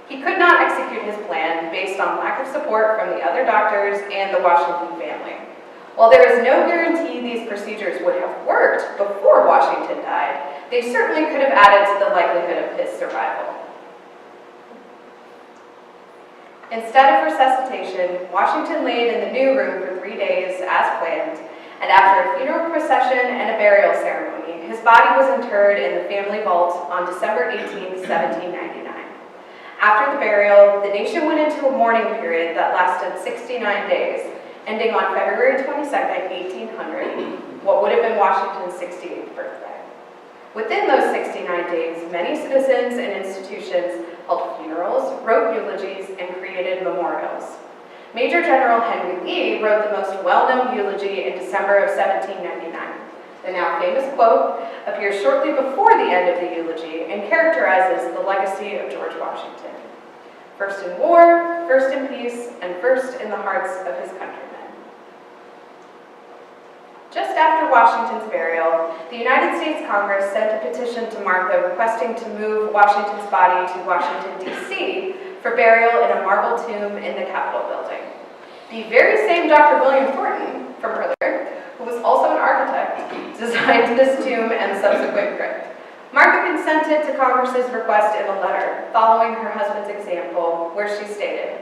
He could not execute his plan based on lack of support from the other doctors and the Washington family. While there is no guarantee these procedures would have worked before Washington died, they certainly could have added to the likelihood of his survival. Instead of resuscitation, Washington laid in the new room for 3 days as planned, and after a funeral procession and a burial ceremony, his body was interred in the family vault on December 18, 1799. After the burial, the nation went into a mourning period that lasted 69 days, ending on February 22, 1800, what would have been Washington's 68th birthday. Within those 69 days, many citizens and institutions held funerals, wrote eulogies, and created memorials. Major General Henry Lee wrote the most well-known eulogy in December of 1799. The now famous quote appears shortly before the end of the eulogy and characterizes the legacy of George Washington. First in war, first in peace, and first in the hearts of his countrymen. Just after Washington's burial, the United States Congress sent a petition to Martha requesting to move Washington's body to Washington, D.C. for burial in a marble tomb in the Capitol building. The very same Dr. William Thornton from earlier, who was also an architect, designed this tomb and subsequent crypt. Martha consented to Congress's request in a letter, following her husband's example, where she stated,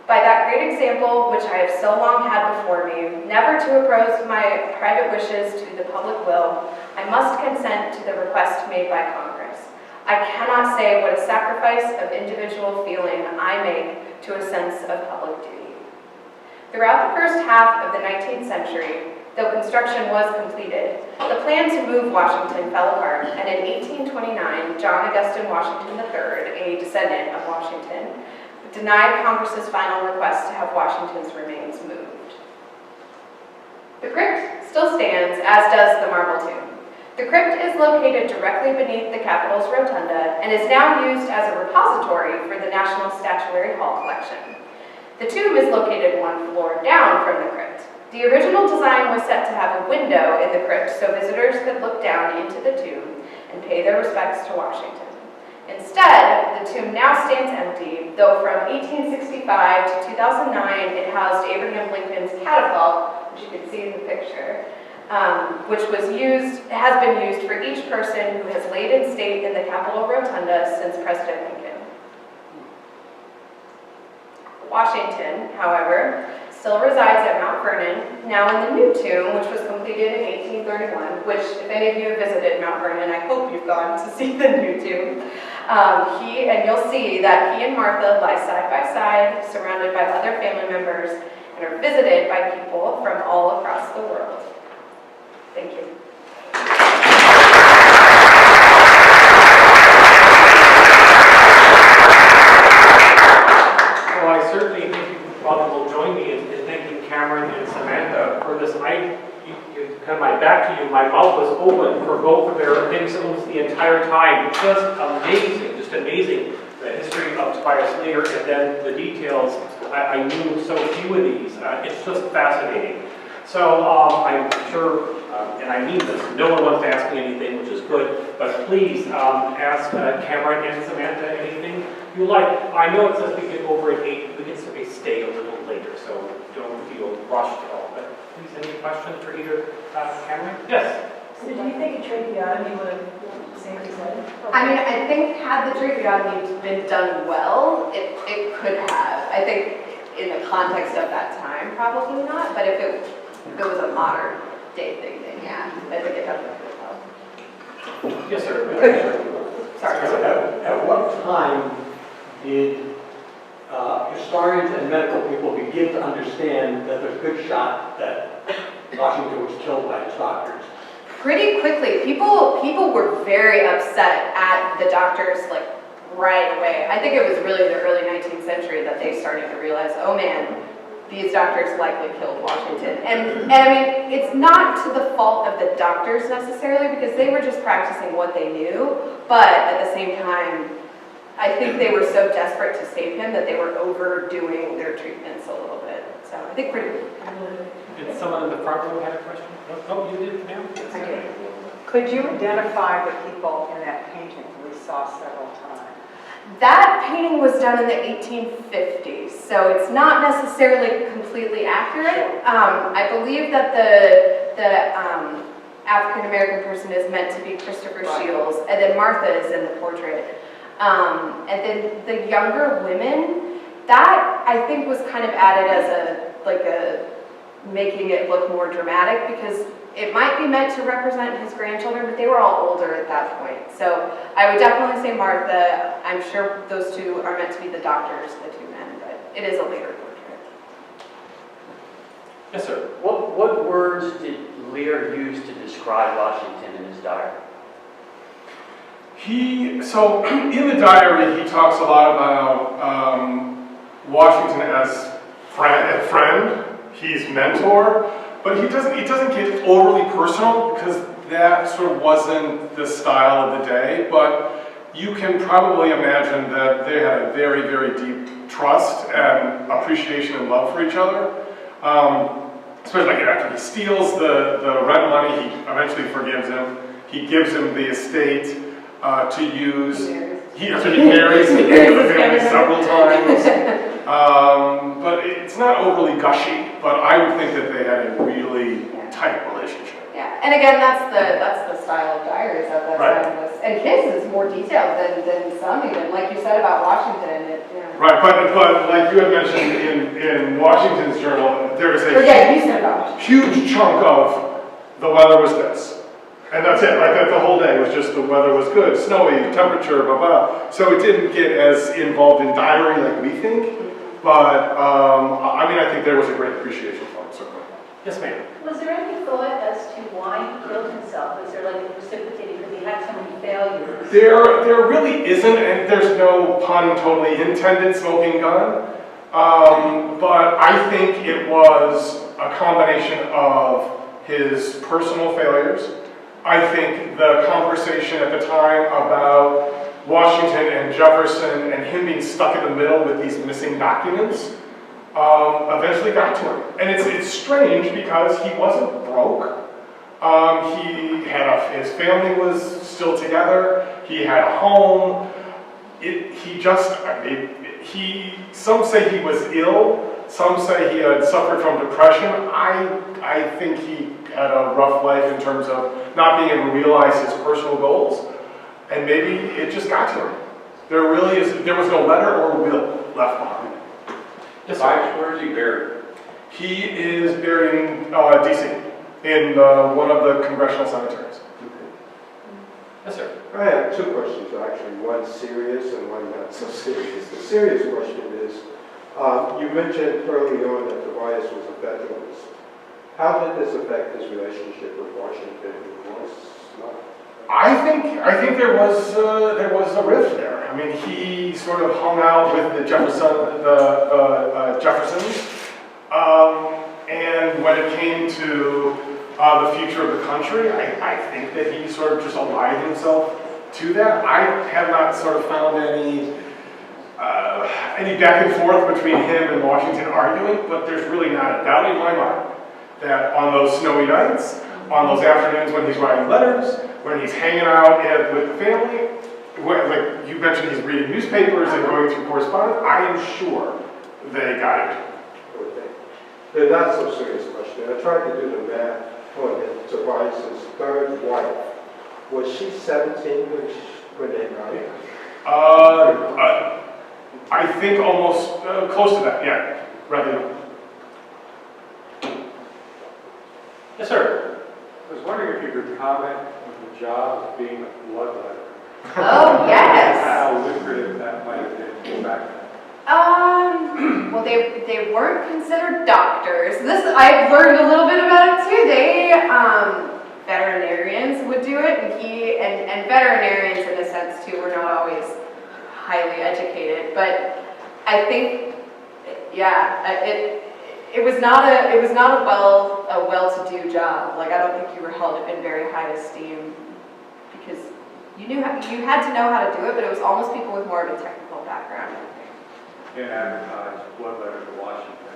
"By that great example which I have so long had before me, never to oppose my private wishes to the public will, I must consent to the request made by Congress. I cannot say what a sacrifice of individual feeling I make to a sense of public duty." Throughout the first half of the 19th century, though construction was completed, the plan to move Washington fell apart, and in 1829, John Augustine Washington III, a descendant of Washington, denied Congress's final request to have Washington's remains moved. The crypt still stands, as does the marble tomb. The crypt is located directly beneath the Capitol's rotunda and is now used as a repository for the National Statuary Hall collection. The tomb is located one floor down from the crypt. The original design was set to have a window in the crypt so visitors could look down into the tomb and pay their respects to Washington. Instead, the tomb now stands empty, though from 1865 to 2009 it housed Abraham Lincoln's catafalque, which you can see in the picture, which has been used for each person who has laid in state in the Capitol Rotunda since President Lincoln. Washington, however, still resides at Mount Vernon, now in the new tomb, which was completed in 1831, which, if any of you have visited Mount Vernon, I hope you've gone to see the new tomb. You'll see that he and Martha lie side by side, surrounded by other family members, and are visited by people from all across the world. Thank you. Well, I certainly think you probably will join me in thanking Cameron and Samantha for this. Kind of my back to you, my mouth was open for both of their things almost the entire time. Just amazing, the history of Tobias Lear, and then the details. I knew so few of these. It's just fascinating. So I'm sure, and I mean this, no one wants to ask me anything, which is good, but please ask Cameron and Samantha anything you like. I know it says we get over at 8, we can simply stay a little later, so don't feel rushed at all. But please, any questions for either Cameron? Yes? So do you think a tracheotomy would have saved his life? I mean, I think had the tracheotomy been done well, it could have. I think in the context of that time, probably not, but if it was a modern day thing, then yeah, I think it definitely would have. Yes, sir. Sorry. At what time did historians and medical people begin to understand that there's a good shot that Washington was killed by his doctors? Pretty quickly. People were very upset at the doctors, like, right away. I think it was really the early 19th century that they started to realize, oh man, these doctors likely killed Washington. And I mean, it's not to the fault of the doctors necessarily, because they were just practicing what they knew, but at the same time, I think they were so desperate to save him that they were overdoing their treatments a little bit. So I think pretty good. Did someone in the front row have a question? Oh, you did, ma'am? I did. Could you identify the people in that painting we saw several times? That painting was done in the 1850s, so it's not necessarily completely accurate. I believe that the African-American person is meant to be Christopher Shields, and then Martha is in the portrait. And then the younger women, that I think was kind of added as making it look more dramatic, because it might be meant to represent his grandchildren, but they were all older at that point. So I would definitely say Martha. I'm sure those two are meant to be the doctors, the two men, but it is a later portrait. Yes, sir. What words did Lear use to describe Washington in his diary? So in the diary, he talks a lot about Washington as friend, he's mentor, but he doesn't get overly personal, because that sort of wasn't the style of the day. But you can probably imagine that they had a very, very deep trust and appreciation and love for each other. Especially like after he steals the rent money, he eventually forgives him. He gives him the estate to use. He marries the family several times. But it's not overly gushy, but I would think that they had a really tight relationship. Yeah, and again, that's the style of diaries of that time was, and his is more detailed than some even, like you said about Washington. Right, but like you had mentioned in Washington's journal, there was a huge chunk of the weather was this. And that's it, right? That the whole day was just the weather was good, snowy, temperature, blah, blah. So it didn't get as involved in diary like we think. But, I think there was a great appreciation for it, certainly. Yes, ma'am. Was there any thought as to why he killed himself? Was there like a precipitating, because he had so many failures? There really isn't, and there's no pun totally intended, smoking gun. But I think it was a combination of his personal failures. I think the conversation at the time about Washington and Jefferson and him being stuck in the middle with these missing documents eventually got to him. And it's strange because he wasn't broke. He had his family was still together. He had a home. Some say he was ill. Some say he had suffered from depression. I think he had a rough life in terms of not being able to realize his personal goals. And maybe it just got to him. There was no letter or will left behind. Yes, sir. Where is he buried? He is buried in D.C., in one of the congressional cemeteries. Yes, sir. I have two questions, actually, one serious and one not so serious. The serious question is, you mentioned early on that Tobias was a Federalist. How did this affect his relationship with Washington? I think there was a rift there. I mean, he sort of hung out with the Jeffersons, and when it came to the future of the country, I think that he sort of just aligned himself to that. I have not sort of found any back and forth between him and Washington arguing, but there's really not a doubt in my mind that on those snowy nights, on those afternoons when he's writing letters, when he's hanging out with the family, like you mentioned, he's reading newspapers and going through correspondence, I am sure they got it. Okay. The not so serious question. I tried to do the math on Tobias' third wife. Was she 17 when they married? I think almost close to that, yeah, rather young. Yes, sir. I was wondering if you could comment on the job of being a bloodletter. Oh, yes. How lucrative that might have been back then. Well, they weren't considered doctors. I've learned a little bit about it too. They, veterinarians would do it, and veterinarians in a sense too were not always highly educated. But I think, yeah, it was not a well-to-do job. Like, I don't think you were held in very high esteem because you had to know how to do it, but it was almost people with more of a technical background. And advertised bloodletter to Washington.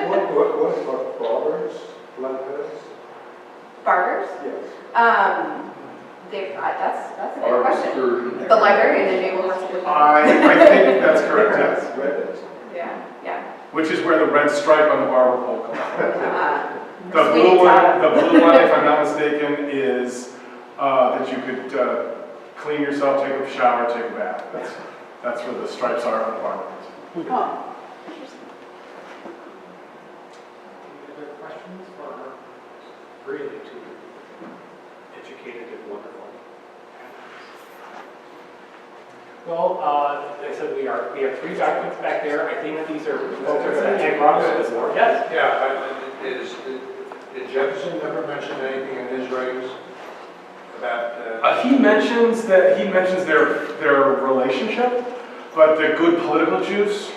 What about barbers, bloodletters? Barbers? Yes. That's a good question. The librarian in me will have to look at I think that's correct, yes. Red. Yeah. Which is where the red stripe on the barber pole comes from. The Sweetie blue one, Todd. the blue one, if I'm not mistaken, is that you could clean yourself, take a shower, take a bath. That's where the stripes are on the barber poles. Oh. Any other questions for really two educated and wonderful? Well, I said we have 3 documents back there. I think these are folks that Jay brought us this morning. Yes? Did Jefferson never mention anything in his writings about, He mentions their relationship, but the good political juice,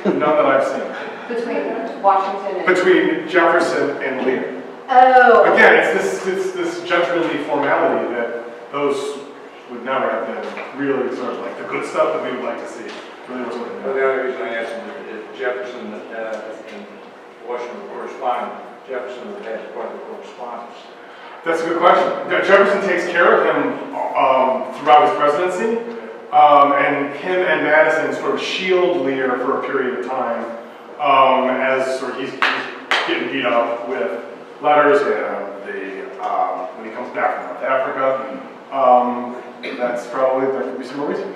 none that I've seen. Between Washington and... Between Jefferson and Lear. Oh. Again, it's this gentlemanly formality that those would never have been really sort of like the good stuff that we would like to see. Really wasn't what well, they the only reason I asked him is Jefferson and Washington corresponded. Jefferson would have part of the correspondence. That's a good question. Jefferson takes care of him throughout his presidency, and him and Madison sort of shield Lear for a period of time as sort of he's getting beat up with letters and when he comes back from North Africa. That's probably, there could be some more research.